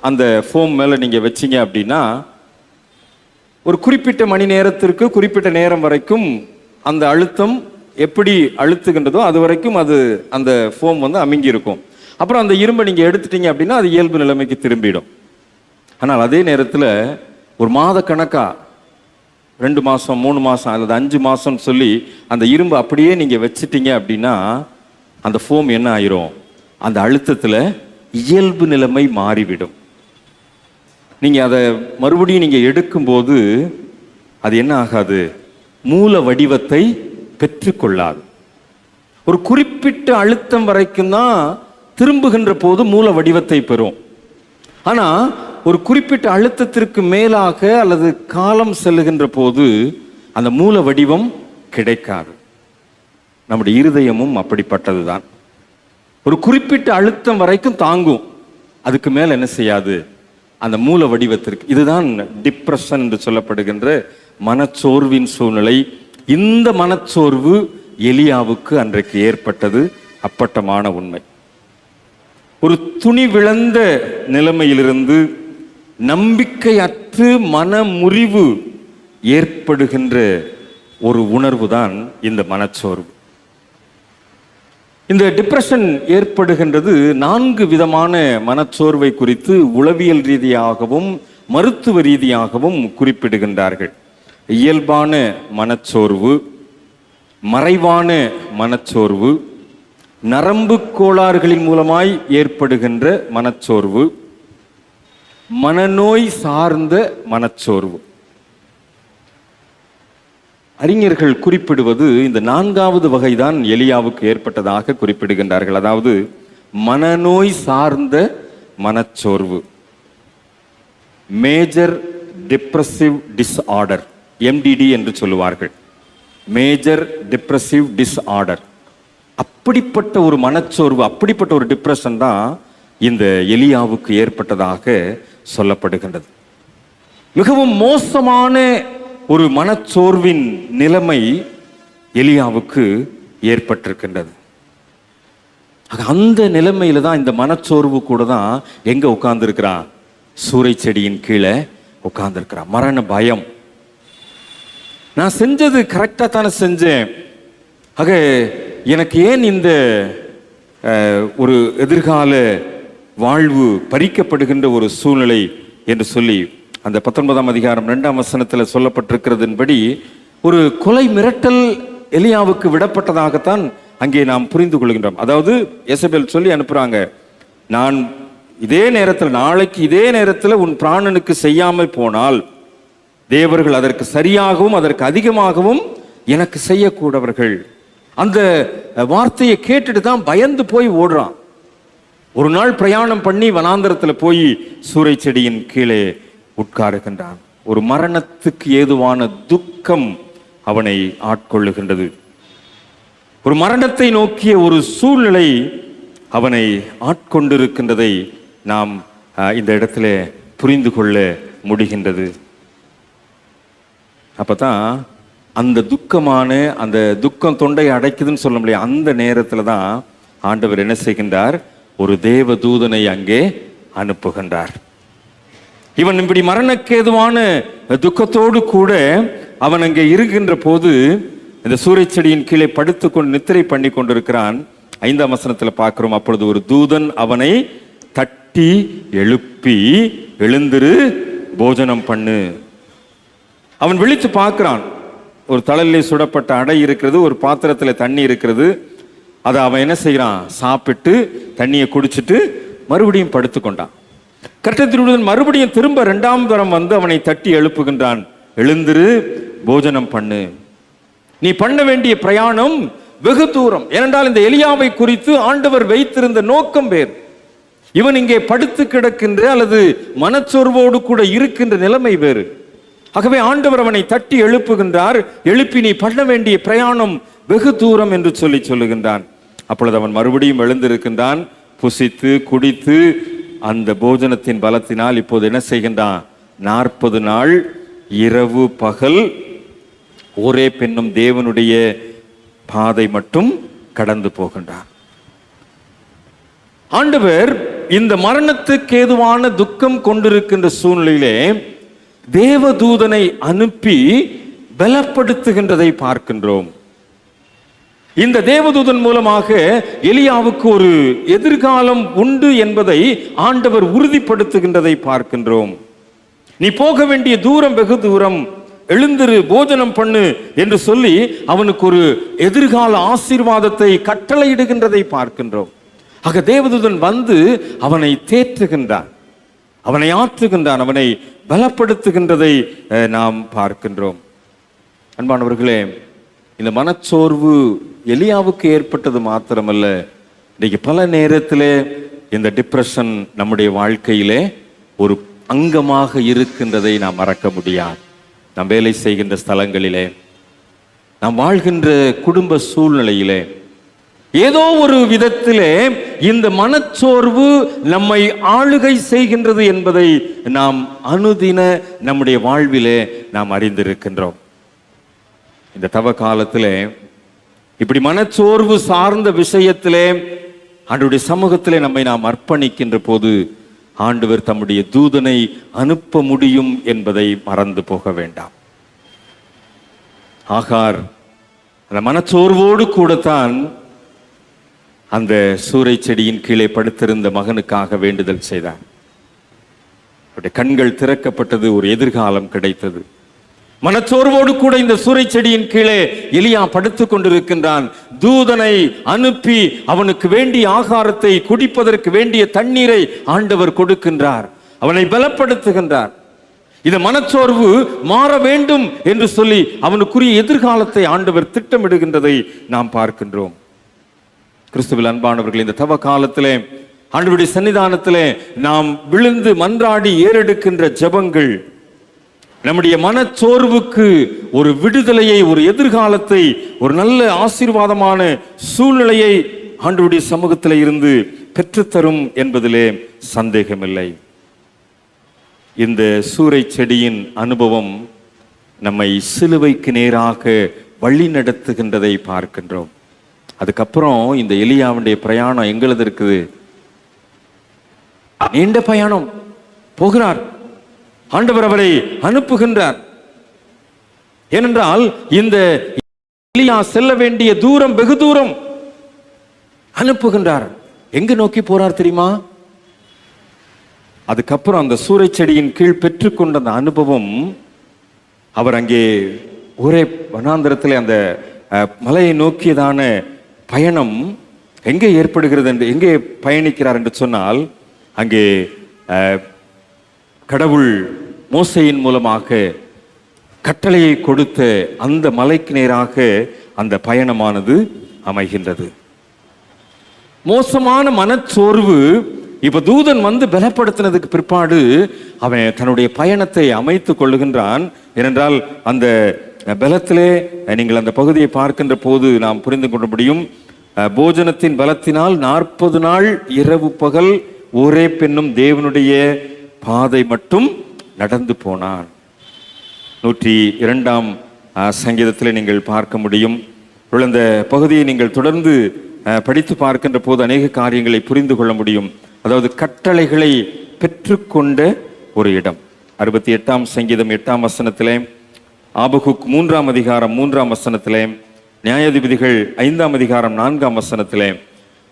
அந்த ஃபோம் மேலே நீங்கள் வச்சிங்க அப்படின்னா, ஒரு குறிப்பிட்ட மணி நேரத்திற்கு, குறிப்பிட்ட நேரம் வரைக்கும் அந்த அழுத்தம் எப்படி அழுத்துகின்றதோ அது வரைக்கும் அது அந்த ஃபோம் வந்து அமுங்கி இருக்கும். அப்புறம் அந்த இரும்பை நீங்கள் எடுத்துட்டீங்க அப்படின்னா அது இயல்பு நிலைமைக்கு திரும்பிடும். ஆனால் அதே நேரத்தில் ஒரு மாத கணக்காக 2 மாதம் 3 மாதம் அல்லது 5 மாதம் சொல்லி அந்த இரும்பு அப்படியே நீங்கள் வச்சிட்டீங்க அப்படின்னா அந்த ஃபோம் என்ன ஆயிரும்? அந்த அழுத்தத்தில் இயல்பு நிலைமை மாறிவிடும். நீங்கள் அதை மறுபடியும் நீங்கள் எடுக்கும்போது அது என்ன ஆகாது? மூல வடிவத்தை பெற்றுக்கொள்ளாது. ஒரு குறிப்பிட்ட அழுத்தம் வரைக்கும் தான் திரும்புகின்ற போது மூல வடிவத்தை பெறும். ஆனால் ஒரு குறிப்பிட்ட அழுத்தத்திற்கு மேலாக அல்லது காலம் செல்லுகின்ற போது அந்த மூல வடிவம் கிடைக்காது. நம்முடைய இருதயமும் அப்படிப்பட்டது தான். ஒரு குறிப்பிட்ட அழுத்தம் வரைக்கும் தாங்கும், அதுக்கு மேல என்ன செய்யாது? அந்த மூல வடிவத்திற்கு. இதுதான் டிப்ரெஷன் என்று சொல்லப்படுகின்ற மனச்சோர்வின் சூழ்நிலை. இந்த மனச்சோர்வு எலியாவுக்கு அன்றைக்கு ஏற்பட்டது அப்பட்டமான உண்மை. ஒரு துணிவிழந்த நிலைமையிலிருந்து நம்பிக்கையற்று மனமுறிவு ஏற்படுகின்ற ஒரு உணர்வு தான் இந்த மனச்சோர்வு. இந்த டிப்ரெஷன் ஏற்படுகின்றது 4 விதமான மனச்சோர்வை குறித்து உளவியல் ரீதியாகவும் மருத்துவ ரீதியாகவும் குறிப்பிடுகின்றார்கள். இயல்பான மனச்சோர்வு, மறைவான மனச்சோர்வு, நரம்பு கோளாறுகளின் மூலமாய் ஏற்படுகின்ற மனச்சோர்வு, மனநோய் சார்ந்த மனச்சோர்வு. அறிஞர்கள் குறிப்பிடுவது இந்த 4வது வகைதான் எலியாவுக்கு ஏற்பட்டதாக குறிப்பிடுகின்றார்கள். அதாவது மனநோய் சார்ந்த மனச்சோர்வு, மேஜர் டிப்ரெசிவ் டிஸ்ஆர்டர், MDD என்று சொல்லுவார்கள். Major depressive disorder. அப்படிப்பட்ட ஒரு மனச்சோர்வு, அப்படிப்பட்ட ஒரு டிப்ரெஷன் தான் இந்த எலியாவுக்கு ஏற்பட்டதாக சொல்லப்படுகின்றது. மிகவும் மோசமான ஒரு மனச்சோர்வின் நிலைமை எலியாவுக்கு ஏற்பட்டிருக்கின்றது. அந்த நிலைமையில தான் இந்த மனச்சோர்வு கூட தான் எங்க உட்கார்ந்துருக்கிறான்? சூறை செடியின் கீழே உட்கார்ந்துருக்கிறான். மரண பயம். நான் செஞ்சது கரெக்டாக தானே செஞ்சேன், ஆக எனக்கு ஏன் இந்த ஒரு எதிர்கால வாழ்வு பறிக்கப்படுகின்ற ஒரு சூழ்நிலை என்று சொல்லி அந்த 19ஆம் அதிகாரம் 2ஆம் வசனத்தில் சொல்லப்பட்டிருக்கிறதின்படி ஒரு கொலை மிரட்டல் எலியாவுக்கு விடப்பட்டதாகத்தான் அங்கே நாம் புரிந்து கொள்கின்றோம். அதாவது எசபேல் சொல்லி அனுப்புறாங்க, நான் இதே நேரத்தில், நாளைக்கு இதே நேரத்தில் உன் பிராணனுக்கு செய்யாமல் போனால் தேவர்கள் அதற்கு சரியாகவும் அதற்கு அதிகமாகவும் எனக்கு செய்யக்கூடவர்கள். அந்த வார்த்தையை கேட்டுட்டு தான் பயந்து போய் ஓடுறான். ஒரு நாள் பிரயாணம் பண்ணி வனாந்தரத்தில் போய் சூரை செடியின் கீழே உட்காருகின்றான். ஒரு மரணத்துக்கு ஏதுவான துக்கம் அவனை ஆட்கொள்ளுகின்றது. ஒரு மரணத்தை நோக்கிய ஒரு சூழ்நிலை அவனை ஆட்கொண்டிருக்கின்றதை நாம் இந்த இடத்துல புரிந்து கொள்ள முடிகின்றது. அப்பதான் அந்த துக்கமான அந்த துக்கம் தொண்டை அடைக்குதுன்னு சொல்ல முடியாது. அந்த நேரத்தில் தான் ஆண்டவர் என்ன செய்கின்றார், ஒரு தேவ தூதனை அங்கே அனுப்புகின்றார். இவன் இப்படி மரணக்கேதுவான துக்கத்தோடு கூட அவன் அங்கே இருக்கின்ற போது இந்த சூரை செடியின் கீழே படுத்துக்கொண்டு நித்திரை பண்ணி கொண்டிருக்கிறான். 5ஆம் வசனத்தில் பார்க்கிறோம், அப்பொழுது ஒரு தூதன் அவனை தட்டி எழுப்பி, எழுந்திரு, போஜனம் பண்ணு. அவன் விழித்து பார்க்கிறான். ஒரு தழலிலே சுடப்பட்ட அடை இருக்கிறது, ஒரு பாத்திரத்தில் தண்ணி இருக்கிறது. அதை அவன் என்ன செய்கிறான், சாப்பிட்டு தண்ணியை குடிச்சிட்டு மறுபடியும் படுத்து கொண்டான். கர்த்தர் மறுபடியும் திரும்ப 2ஆம் தரம் வந்து அவனை தட்டி எழுப்புகின்றான், எழுந்திரு, போஜனம் பண்ணு. நீ பண்ண வேண்டிய பிரயாணம் வெகு தூரம். ஏனென்றால் இந்த எலியாவை குறித்து ஆண்டவர் வைத்திருந்த நோக்கம் வேறு. இவன் இங்கே படுத்து கிடக்கின்ற அல்லது மனச்சோர்வோடு கூட இருக்கின்ற நிலைமை வேறு. ஆகவே ஆண்டவர் அவனை தட்டி எழுப்புகின்றார். எழுப்பி நீ பண்ண வேண்டிய பிரயாணம் வெகு தூரம் என்று சொல்லுகின்றான். அப்பொழுது அவன் மறுபடியும் எழுந்திருக்கின்றான். புசித்து குடித்து அந்த போஜனத்தின் பலத்தினால் இப்போது என்ன செய்கின்றான், 40 நாள் இரவு பகல் ஒரே பெண்ணும் தேவனுடைய பாதை மட்டும் கடந்து போகின்றான். ஆண்டவர் இந்த மரணத்துக்கு ஏதுவான துக்கம் கொண்டிருக்கின்ற சூழ்நிலையிலே தேவதூதனை அனுப்பி பலப்படுத்துகின்றதை பார்க்கின்றோம். இந்த தேவதூதன் மூலமாக எலியாவுக்கு ஒரு எதிர்காலம் உண்டு என்பதை ஆண்டவர் உறுதிப்படுத்துகின்றதை பார்க்கின்றோம். நீ போக வேண்டிய தூரம் வெகு தூரம், எழுந்திரு, போஜனம் பண்ணு என்று சொல்லி அவனுக்கு ஒரு எதிர்கால ஆசீர்வாதத்தை கட்டளையிடுகின்றதை பார்க்கின்றோம். ஆக தேவதூதன் வந்து அவனை தேற்றுகின்றான், அவனை ஆற்றுகின்றான், அவனை பலப்படுத்துகின்றதை நாம் பார்க்கின்றோம். அன்பானவர்களே, இந்த மனச்சோர்வு எலியாவுக்கு ஏற்பட்டது மாத்திரமல்ல, இன்றைக்கு பல நேரத்திலே இந்த டிப்ரெஷன் நம்முடைய வாழ்க்கையிலே ஒரு அங்கமாக இருக்கின்றதை நாம் மறக்க முடியாது. நாம் வேலை செய்கின்ற ஸ்தலங்களிலே, நாம் வாழ்கின்ற குடும்ப சூழ்நிலையிலே ஏதோ ஒரு விதத்திலே இந்த மனச்சோர்வு நம்மை ஆளுகை செய்கின்றது என்பதை நாம் அனுதின நம்முடைய வாழ்விலே நாம் அறிந்திருக்கின்றோம். இந்த தவ காலத்திலே இப்படி மனச்சோர்வு சார்ந்த விஷயத்திலே ஆண்டவருடைய சமூகத்திலே நம்மை நாம் அர்ப்பணிக்கின்ற போது ஆண்டவர் தம்முடைய தூதனை அனுப்ப முடியும் என்பதை மறந்து போக வேண்டாம். ஆகார் அந்த மனச்சோர்வோடு கூடத்தான் அந்த சூரை செடியின் கீழே படுத்திருந்த மகனுக்காக வேண்டுதல் செய்தார். அவருடைய கண்கள் திறக்கப்பட்டது, ஒரு எதிர்காலம் கிடைத்தது. மனச்சோர்வோடு கூட இந்த சூரை செடியின் கீழே எலியா படுத்துக் கொண்டிருக்கின்றான். தூதனை அனுப்பி அவனுக்கு வேண்டிய ஆகாரத்தை, குடிப்பதற்கு வேண்டிய தண்ணீரை ஆண்டவர் கொடுக்கின்றார், அவனை பலப்படுத்துகின்றார். இந்த மனச்சோர்வு மாற வேண்டும் என்று சொல்லி அவனுக்குரிய எதிர்காலத்தை ஆண்டவர் திட்டமிடுகின்றதை நாம் பார்க்கின்றோம். கிறிஸ்துவில் அன்பானவர்கள், இந்த தவ காலத்திலே ஆண்டவருடைய சன்னிதானத்திலே நாம் விழுந்து மன்றாடி ஏறெடுக்கின்ற ஜெபங்கள் நம்முடைய மனச்சோர்வுக்கு ஒரு விடுதலையை, ஒரு எதிர்காலத்தை, ஒரு நல்ல ஆசீர்வாதமான சூழ்நிலையை ஆண்டவருடைய சமூகத்தில் இருந்து பெற்றுத்தரும் என்பதிலே சந்தேகமில்லை. இந்த சூரை செடியின் அனுபவம் நம்மை சிலுவைக்கு நேராக வழி நடத்துகின்றதை பார்க்கின்றோம். அதுக்கப்புறம் இந்த எலியாவுடைய பிரயாணம் எங்களது இருக்குது, நீண்ட பயணம் போகிறார். ஆண்டவர் அவரை அனுப்புகின்றார். ஏனென்றால் இந்த எலியா செல்ல வேண்டிய தூரம் வெகு தூரம். அனுப்புகின்றார். எங்க நோக்கி போறார் தெரியுமா? அதுக்கப்புறம் அந்த சூறைச்செடியின் கீழ் பெற்றுக்கொண்ட அந்த அனுபவம், அவர் அங்கே ஒரே வனாந்தரத்தில் அந்த மலையை நோக்கியதான பயணம் எங்கே ஏற்படுகிறது என்று, எங்கே பயணிக்கிறார் என்று சொன்னால், அங்கே கடவுள் மோசேயின் மூலமாக கட்டளையை கொடுத்த அந்த மலைக்கு நேராக அந்த பயணமானது அமைகின்றது. மோசமான மனச்சோர்வு இப்ப தூதன் வந்து பலப்படுத்தினதுக்கு பிற்பாடு அவன் தன்னுடைய பயணத்தை அமைத்துக் கொள்ளுகின்றான். ஏனென்றால் அந்த பலத்திலே நீங்கள் அந்த பகுதியை பார்க்கின்ற போது நாம் புரிந்து கொள்ள முடியும். போஜனத்தின் பலத்தினால் 40 நாள் இரவு பகல் ஒரே பெண்ணும் தேவனுடைய பாதை மட்டும் நடந்து போனான். 102ஆம் சங்கீதத்தில் நீங்கள் பார்க்க முடியும். இந்த பகுதியை நீங்கள் தொடர்ந்து படித்து பார்க்கின்ற போது அநேக காரியங்களை புரிந்து கொள்ள முடியும். அதாவது கட்டளைகளை பெற்றுக்கொண்ட ஒரு இடம். 68ஆம் சங்கீதம் 8ஆம் வசனத்திலே, ஆபகுக் 3ஆம் அதிகாரம் 3ஆம் வசனத்திலே, நியாயாதிபதிகள் 5ஆம் அதிகாரம் 4ஆம் வசனத்திலே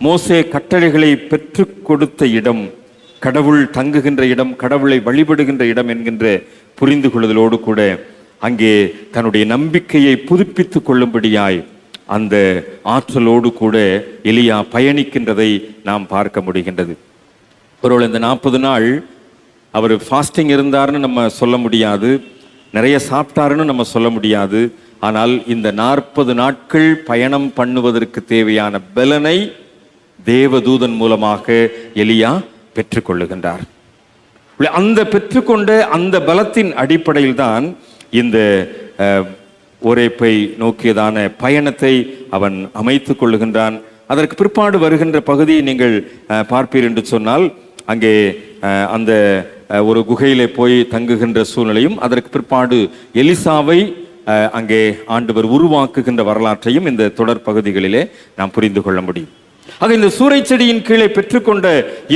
மோசே கட்டளைகளை பெற்றுக் கொடுத்த இடம், கடவுள் தங்குகின்ற இடம், கடவுளை வழிபடுகின்ற இடம் என்கின்ற புரிந்து கொள்ளுதலோடு கூட அங்கே தன்னுடைய நம்பிக்கையை புதுப்பித்துக் கொள்ளும்படியாய் அந்த ஆற்றலோடு கூட எலியா பயணிக்கின்றதை நாம் பார்க்க முடிகின்றது. ஒருவேளை இந்த 40 நாள் அவர் ஃபாஸ்டிங் இருந்தார்னு நம்ம சொல்ல முடியாது, நிறைய சாப்பிட்டாருன்னு நம்ம சொல்ல முடியாது. ஆனால் இந்த 40 நாட்கள் பயணம் பண்ணுவதற்கு தேவையான பலனை தேவதூதன் மூலமாக எலியா பெற்றுக்கொள்ளுகின்றார். அந்த பெற்றுக்கொண்ட அந்த பலத்தின் அடிப்படையில் தான் இந்த ஓரேப்பை நோக்கியதான பயணத்தை அவன் அமைத்துக் கொள்ளுகின்றான். அதற்கு பிற்பாடு வருகின்ற பகுதியை நீங்கள் பார்ப்பீர் என்று சொன்னால், அங்கே அந்த ஒரு குகையிலே போய் தங்குகின்ற சூழ்நிலையும், அதற்கு பிற்பாடு எலிசாவை அங்கே ஆண்டவர் உருவாக்குகின்ற வரலாற்றையும் இந்த தொடர் பகுதிகளிலே நாம் புரிந்து கொள்ள முடியும். ஆக இந்த சூறைச்செடியின் கீழே பெற்றுக்கொண்ட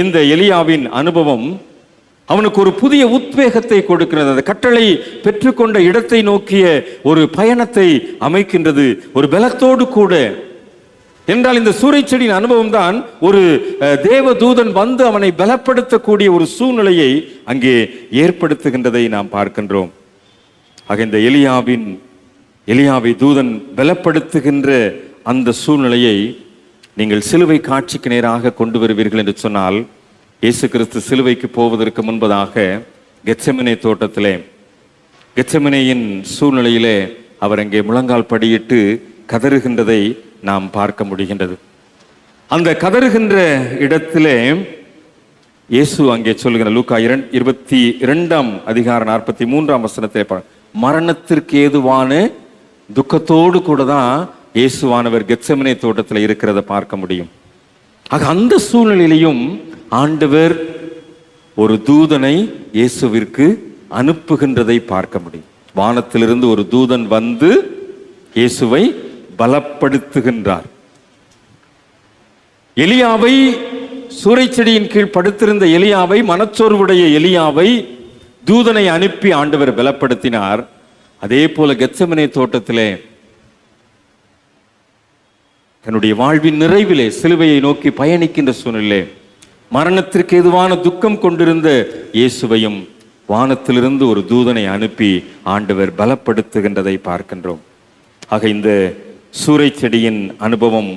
இந்த எலியாவின் அனுபவம் அவனுக்கு ஒரு புதிய உத்வேகத்தை கொடுக்கிறது. அந்த கட்டளை பெற்றுக்கொண்ட இடத்தை நோக்கிய ஒரு பயணத்தை அமைக்கின்றது, ஒரு பலத்தோடு கூட. என்றால் இந்த சூறைச்செடியின் அனுபவம் தான் ஒரு தேவதூதன் வந்து அவனை பலப்படுத்தக்கூடிய ஒரு சூழ்நிலையை அங்கே ஏற்படுத்துகின்றதை நாம் பார்க்கின்றோம். ஆக இந்த எலியாவை தூதன் பலப்படுத்துகின்ற அந்த சூழ்நிலையை நீங்கள் சிலுவை காட்சிக்கு நேராக கொண்டு வருவீர்கள் என்று சொன்னால், இயேசு கிறிஸ்து சிலுவைக்கு போவதற்கு முன்பதாக கெத்செமனே தோட்டத்திலே, கெத்செமனேயின் சூழ்நிலையிலே அவர் அங்கே முழங்கால் படியிட்டு கதறுகின்றதை நாம் பார்க்க முடிகின்றது. அந்த கதறுகின்ற இடத்திலே இயேசு அங்கே சொல்லுகிற லூக்கா 22ஆம் அதிகாரம் 43ஆம் வசனத்தை, மரணத்திற்கு ஏதுவான துக்கத்தோடு கூட தான் இயேசுவானவர் கெத்செமனே தோட்டத்தில் இருக்கிறத பார்க்க முடியும். ஆக அந்த சூழ்நிலையிலையும் ஆண்டவர் ஒரு தூதனை இயேசுவிற்கு அனுப்புகின்றதை பார்க்க முடியும். வானத்திலிருந்து ஒரு தூதன் வந்து இயேசுவை பலப்படுத்துகின்றார். எலியாவை, சூறைச்செடியின் கீழ் படுத்திருந்த எலியாவை, மனச்சோர்வுடைய எலியாவை தூதனை அனுப்பி ஆண்டவர் பலப்படுத்தினார். அதே போல கெத்செமனே தோட்டத்திலே தன்னுடைய வாழ்வின் நிறைவிலே சிலுவையை நோக்கி பயணிக்கின்ற சூழ்நிலை மரணத்திற்கு எதுவான துக்கம் கொண்டிருந்த இயேசுவையும் வானத்திலிருந்து ஒரு தூதனை அனுப்பி ஆண்டவர் பலப்படுத்துகின்றதை பார்க்கின்றோம். ஆக இந்த சூறைச்செடியின் அனுபவம்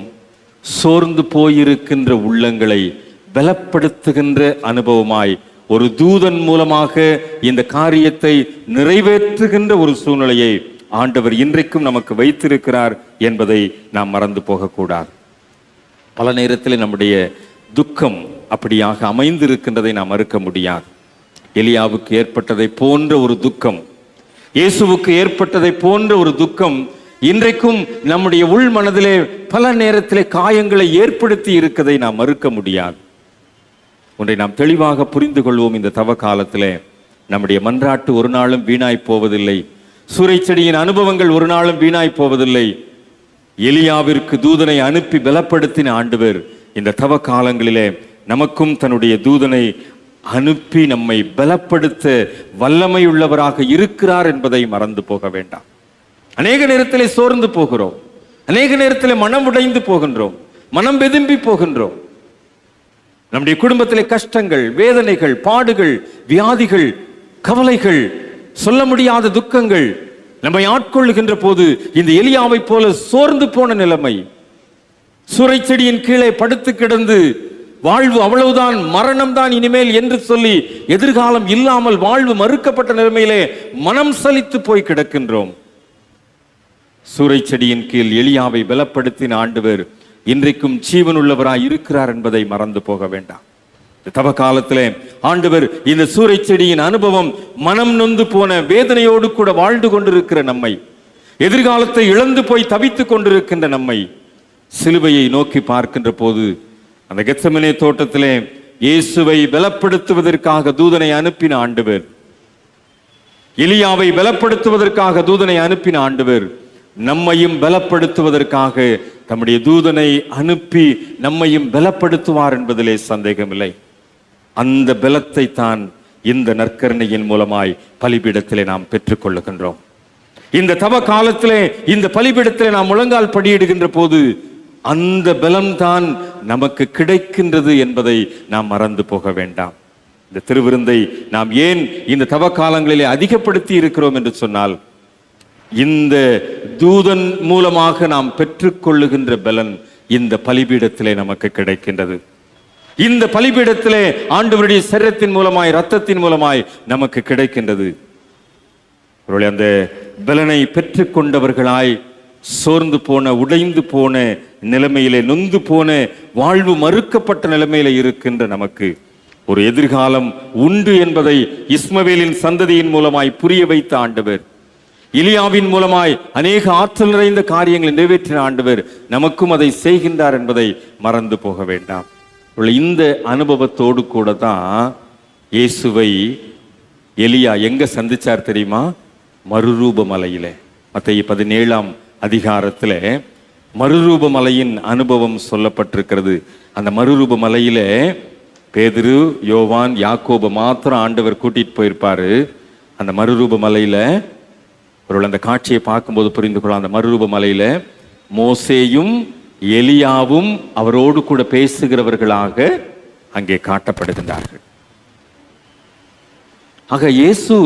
சோர்ந்து போயிருக்கின்ற உள்ளங்களை பலப்படுத்துகின்ற அனுபவமாய் ஒரு தூதன் மூலமாக இந்த காரியத்தை நிறைவேற்றுகின்ற ஒரு சூழ்நிலையை ஆண்டவர் இன்றைக்கும் நமக்கு வைத்திருக்கிறார் என்பதை நாம் மறந்து போகக்கூடாது. பல நேரத்தில் நம்முடைய துக்கம் அப்படியாக அமைந்திருக்கின்றதை நாம் மறுக்க முடியாது. எலியாவுக்கு ஏற்பட்டதை போன்ற ஒரு துக்கம், இயேசுவுக்கு ஏற்பட்டதை போன்ற ஒரு துக்கம் இன்றைக்கும் நம்முடைய உள் மனதிலே பல நேரத்திலே காயங்களை ஏற்படுத்தி இருக்கதை நாம் மறுக்க முடியாது. ஒன்றை நாம் தெளிவாக புரிந்து கொள்வோம். இந்த தவ காலத்திலே நம்முடைய மன்றாட்டு ஒரு நாளும் வீணாய் போவதில்லை. சூறைச்செடியின் அனுபவங்கள் ஒரு நாளும் வீணாய் போவதில்லை. எலியாவிற்கு தூதனை அனுப்பி பலப்படுத்தின ஆண்டவர் இந்த தவ காலங்களிலே நமக்கும் தன்னுடைய தூதனை அனுப்பி நம்மை பலப்படுத்த வல்லமையுள்ளவராக இருக்கிறார் என்பதை மறந்து போக வேண்டாம். அநேக நேரத்திலே சோர்ந்து போகிறோம், அநேக நேரத்திலே மனம் உடைந்து போகின்றோம், மனம் வெதும்பி போகின்றோம். நம்முடைய குடும்பத்திலே கஷ்டங்கள், வேதனைகள், பாடுகள், வியாதிகள், கவலைகள், சொல்ல முடியாத துக்கங்கள் நம்மை ஆட்கொள்ளுகின்ற போது இந்த எலியாவை போல சோர்ந்து போன நிலைமை, சூறை செடியின் கீழே படுத்து கிடந்து வாழ்வு அவ்வளவுதான், மரணம்தான் இனிமேல் என்று சொல்லி எதிர்காலம் இல்லாமல் வாழ்வு மறுக்கப்பட்ட நிலைமையிலே மனம் சலித்து போய் கிடக்கின்றோம். சூறை செடியின் கீழ் எலியாவை பலப்படுத்தின ஆண்டவர் இன்றைக்கும் ஜீவனுள்ளவராய் இருக்கிறார் என்பதை மறந்து போக வேண்டாம். தவ காலத்திலே ஆண்டவர் இந்த சூறை செடியின் அனுபவம் மனம் நொந்து போன வேதனையோடு கூட வாழ்ந்து கொண்டிருக்கிற நம்மை, எதிர்காலத்தை இழந்து போய் தவித்துக் கொண்டிருக்கின்ற நம்மை சிலுவையை நோக்கி பார்க்கின்ற போது அந்த கெத்செமனே தோட்டத்திலே இயேசுவை பலப்படுத்துவதற்காக தூதனை அனுப்பின ஆண்டவர், எலியாவை பலப்படுத்துவதற்காக தூதனை அனுப்பின ஆண்டவர் நம்மையும் பலப்படுத்துவதற்காக தம்முடைய தூதனை அனுப்பி நம்மையும் பலப்படுத்துவார் என்பதிலே சந்தேகமில்லை. அந்த பலத்தை தான் இந்த நற்கருணையின் மூலமாய் பலிபீடத்திலே நாம் பெற்றுக் கொள்ளுகின்றோம். இந்த தவ காலத்திலே இந்த பலிபீடத்திலே நாம் முழங்கால் படியிடுகின்ற போது அந்த பலம்தான் நமக்கு கிடைக்கின்றது என்பதை நாம் மறந்து போக வேண்டாம். இந்த திருவிருந்தை நாம் ஏன் இந்த தவ காலங்களிலே அதிகப்படுத்தி இருக்கிறோம் என்று சொன்னால், இந்த தூதன் மூலமாக நாம் பெற்றுக்கொள்ளுகின்ற பலன் இந்த பலிபீடத்திலே நமக்கு கிடைக்கின்றது. இந்த பலிபீடத்திலே ஆண்டவருடைய சரீரத்தின் மூலமாய், இரத்தத்தின் மூலமாய் நமக்கு கிடைக்கின்றது. அந்த பலனை பெற்றுக்கொண்டவர்களாய் சோர்ந்து போன, உடைந்து போன நிலைமையிலே, நொந்து போன, வாழ்வு மறுக்கப்பட்ட நிலைமையில இருக்கின்ற நமக்கு ஒரு எதிர்காலம் உண்டு என்பதை இஸ்மவேலின் சந்ததியின் மூலமாய் புரிய வைத்த ஆண்டவர், எலியாவின் மூலமாய் அநேக ஆற்றல் நிறைந்த காரியங்களை நிறைவேற்றின ஆண்டவர் நமக்கும் அதை செய்கின்றார் என்பதை மறந்து போக வேண்டாம். இந்த அனுபவத்தோடு கூட தான் இயேசுவை எலியா எங்க சந்திச்சார் தெரியுமா? மறுரூப மலையிலே. மத்தேயு 17ஆம் அதிகாரத்தில் மறுரூப மலையின் அனுபவம் சொல்லப்பட்டிருக்கிறது. அந்த மறுரூப மலையிலே பேதுரு, யோவான், யாக்கோபு மாத்திரம் ஆண்டவர் கூட்டிட்டு போயிருப்பாரு. அந்த மறுரூப மலையில ஒரு அந்த காட்சியை பார்க்கும்போது புரிந்து கொள்ளலாம். அந்த மறுரூப மலையில மோசேயும் எலியாவும் அவரோடு கூட பேசுகிறவர்களாக அங்கே காட்டப்படுகின்றார்கள். ஆக இயேசு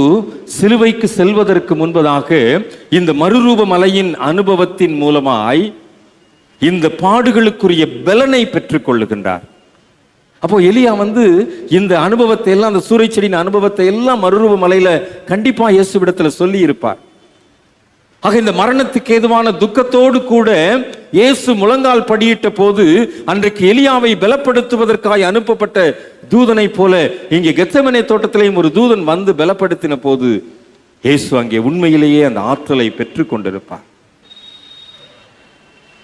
சிலுவைக்கு செல்வதற்கு முன்பதாக இந்த மறுரூப மலையின் அனுபவத்தின் மூலமாய் இந்த பாடுகளுக்குரிய பலனை பெற்றுக் கொள்ளுகின்றார். அப்போ எலியா இந்த அனுபவத்தை எல்லாம், அந்த சூறை செடியின் அனுபவத்தை எல்லாம் மறுரூப மலையில கண்டிப்பா இயேசுவிடத்துல சொல்லி இருப்பார். ஆக இந்த மரணத்துக்கு ஏதுவான துக்கத்தோடு கூட இயேசு முழங்கால் படியிட்ட போது அன்றைக்கு எலியாவை பலப்படுத்துவதற்காக அனுப்பப்பட்ட தூதனை போல இங்கே கெத்செமனே தோட்டத்திலேயும் ஒரு தூதன் வந்து பலப்படுத்தின போது இயேசு அங்கே உண்மையிலேயே அந்த ஆற்றலை பெற்றுக் கொண்டிருப்பார்.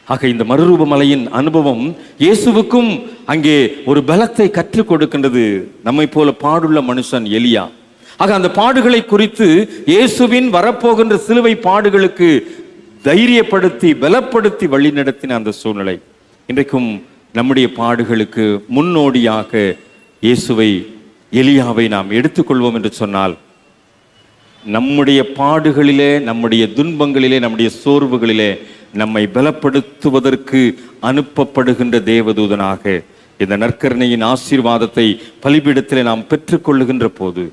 ஆக இந்த மறுரூப மலையின் அனுபவம் இயேசுவுக்கும் அங்கே ஒரு பலத்தை கற்றுக் கொடுக்கின்றது. நம்மை போல பாடுள்ள மனுஷன் எலியா. ஆக அந்த பாடுகளை குறித்து இயேசுவின் வரப்போகின்ற சிலுவை பாடுகளுக்கு தைரியப்படுத்தி பலப்படுத்தி வழிநடத்தின அந்த சூழ்நிலை இன்றைக்கும் நம்முடைய பாடுகளுக்கு முன்னோடியாக இயேசுவை, எலியாவை நாம் எடுத்துக்கொள்வோம் என்று சொன்னால், நம்முடைய பாடுகளிலே, நம்முடைய துன்பங்களிலே, நம்முடைய சோர்வுகளிலே நம்மை பலப்படுத்துவதற்கு அனுப்பப்படுகின்ற தேவதூதனாக இந்த நற்கருணையின் ஆசீர்வாதத்தை பலிபீடத்திலே நாம் பெற்றுக்கொள்ளுகின்ற போது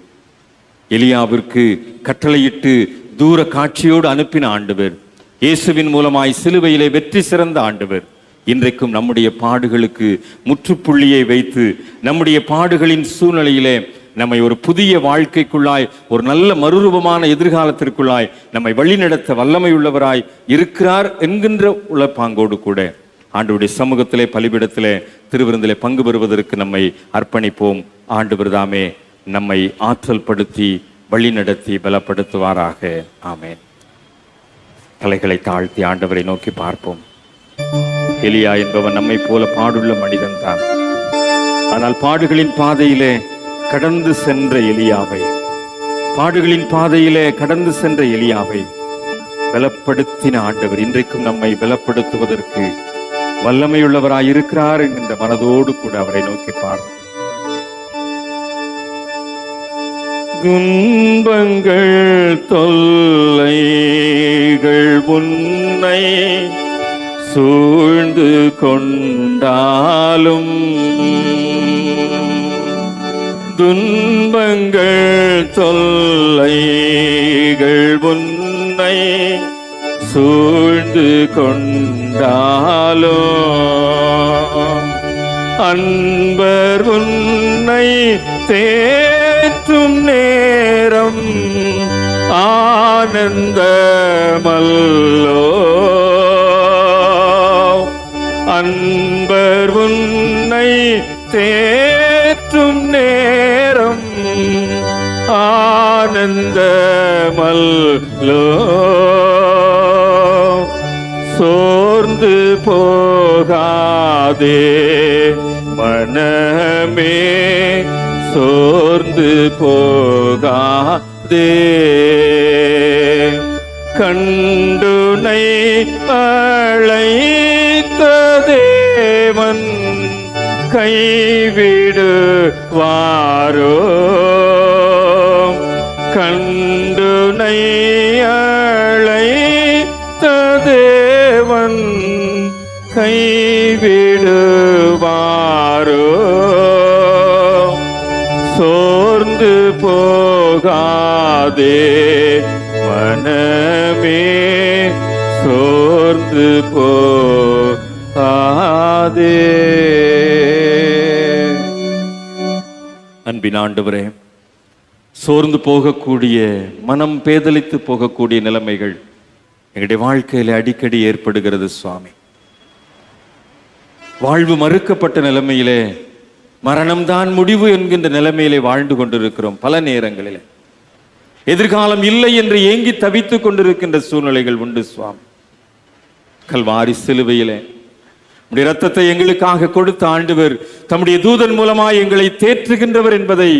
எலியாவிற்கு கட்டளையிட்டு தூர காட்சியோடு அனுப்பின ஆண்டவர், இயேசுவின் மூலமாய் சிலுவையிலே வெற்றி சிறந்த ஆண்டவர் இன்றைக்கும் நம்முடைய பாடுகளுக்கு முற்றுப்புள்ளியை வைத்து நம்முடைய பாடுகளின் சூழ்நிலையிலே நம்மை ஒரு புதிய வாழ்க்கைக்குள்ளாய், ஒரு நல்ல மறுரூபமான எதிர்காலத்திற்குள்ளாய் நம்மை வழிநடத்த வல்லமை உள்ளவராய் இருக்கிறார் என்கின்ற உளப்பாங்கோடு கூட ஆண்டவருடைய சமூகத்திலே, பலிபீடத்திலே, திருவிருந்திலே பங்கு பெறுவதற்கு நம்மை அர்ப்பணிப்போம். ஆண்டவர் தாமே நம்மை ஆற்றல் படுத்தி வழிநடத்தி பலப்படுத்துவாராக. ஆமென். தலைகளை தாழ்த்தி ஆண்டவரை நோக்கி பார்ப்போம். எலியா என்பவன் நம்மை போல பாடுள்ள மனிதன் தான். ஆனால் பாடுகளின் பாதையிலே கடந்து சென்ற எலியாவை, பாடுகளின் பாதையிலே கடந்து சென்ற எலியாவை பலப்படுத்தின ஆண்டவர் இன்றைக்கும் நம்மை பலப்படுத்துவதற்கு வல்லமையுள்ளவராய் இருக்கிறார் என்கின்ற மனதோடு கூட அவரை நோக்கி பார்ப்போம். துன்பங்கள் தொல்லைகள் உன்னை சூழ்ந்து கொண்டாலும் துன்பங்கள் தொல்லைகள் உன்னை சூழ்ந்து கொண்டாலோ அன்பர் உன்னை தேற்றும் நேரம் ஆனந்தமல்லோ அன்பர் உன்னை தேற்றும் நேரம் ஆனந்தமல்லோ சோர்ந்து போகாதே மனமே சோர்ந்து போகாதே கண்டுனை அழைத்த தேவன் கைவிடுவாரோ கண்டுனை அழைத்த தேவன் கைவிடுவாரோ சோர்ந்து போகாதே மனமே சோர்ந்து போகாதே. அன்பின் ஆண்டவரே, சோர்ந்து போகக்கூடிய மனம் பேதலித்து போகக்கூடிய நிலைமைகள் எங்களுடைய வாழ்க்கையில அடிக்கடி ஏற்படுகிறது சுவாமி. வாழ்வு மறுக்கப்பட்ட நிலைமையிலே மரணம்தான் முடிவு என்கின்ற நிலைமையிலே வாழ்ந்து கொண்டிருக்கிறோம். பல நேரங்களிலே எதிர்காலம் இல்லை என்று ஏங்கி தவித்துக் கொண்டிருக்கின்ற சூழ்நிலைகள் உண்டு சுவாமி. கல்வாரி சிலுவையிலே உம்முடைய இரத்தத்தை எங்களுக்காக கொடுத்த ஆண்டவர் தம்முடைய தூதன் மூலமாய் எங்களை தேற்றுகின்றவர் என்பதை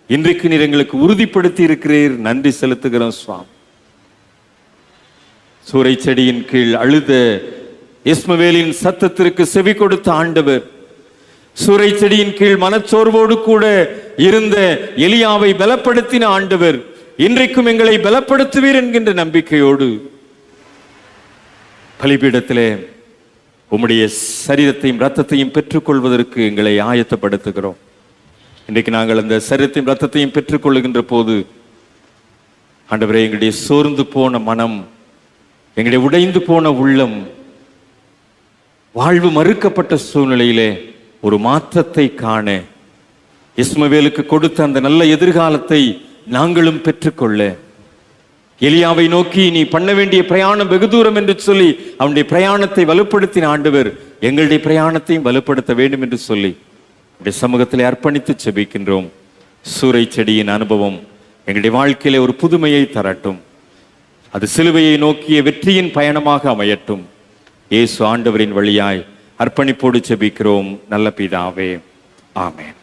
இன்றைக்கு நீர் எங்களுக்கு உறுதிப்படுத்தி இருக்கிறீர். நன்றி செலுத்துகிறோம் சுவாமி. சூறை செடியின் கீழ் அழுத இஸ்மவேலின் சத்தத்திற்கு செவி கொடுத்த ஆண்டவர், சூறை செடியின் கீழ் மனச்சோர்வோடு கூட இருந்த எலியாவை பலப்படுத்தின ஆண்டவர் இன்றைக்கும் எங்களை பலப்படுத்துவீர் என்கின்ற நம்பிக்கையோடு பலிபீடத்திலே உம்முடைய சரீரத்தையும் இரத்தத்தையும் பெற்றுக்கொள்வதற்கு எங்களை ஆயத்தப்படுத்துகிறோம். இன்றைக்கு நாங்கள் அந்த சரீரத்தையும் இரத்தத்தையும் பெற்றுக்கொள்ளுகின்ற போது ஆண்டவரே, எங்களுடைய சோர்ந்து போன மனம், எங்களுடைய உடைந்து போன உள்ளம், வாழ்வு மறுக்கப்பட்ட சூழ்நிலையிலே ஒரு மாற்றத்தை காண இஸ்மவேலுக்கு கொடுத்த அந்த நல்ல எதிர்காலத்தை நாங்களும் பெற்றுக்கொள்ள எலியாவை நோக்கி நீ பண்ண வேண்டிய பிரயாணம் வெகு தூரம் என்று சொல்லி அவனுடைய பிரயாணத்தை வலுப்படுத்தின ஆண்டவர் எங்களுடைய பிரயாணத்தையும் வலுப்படுத்த வேண்டும் என்று சொல்லி உடைய சமூகத்திலே அர்ப்பணித்து செபிக்கின்றோம். சூறை செடியின் அனுபவம் எங்களுடைய வாழ்க்கையிலே ஒரு புதுமையை தரட்டும். அது சிலுவையை நோக்கிய வெற்றியின் பயணமாக அமையட்டும். இயேசு ஆண்டவரின் வழியாய் அர்ப்பணிப்போடு செபிக்கிறோம் நல்ல பிதாவே, ஆமென்.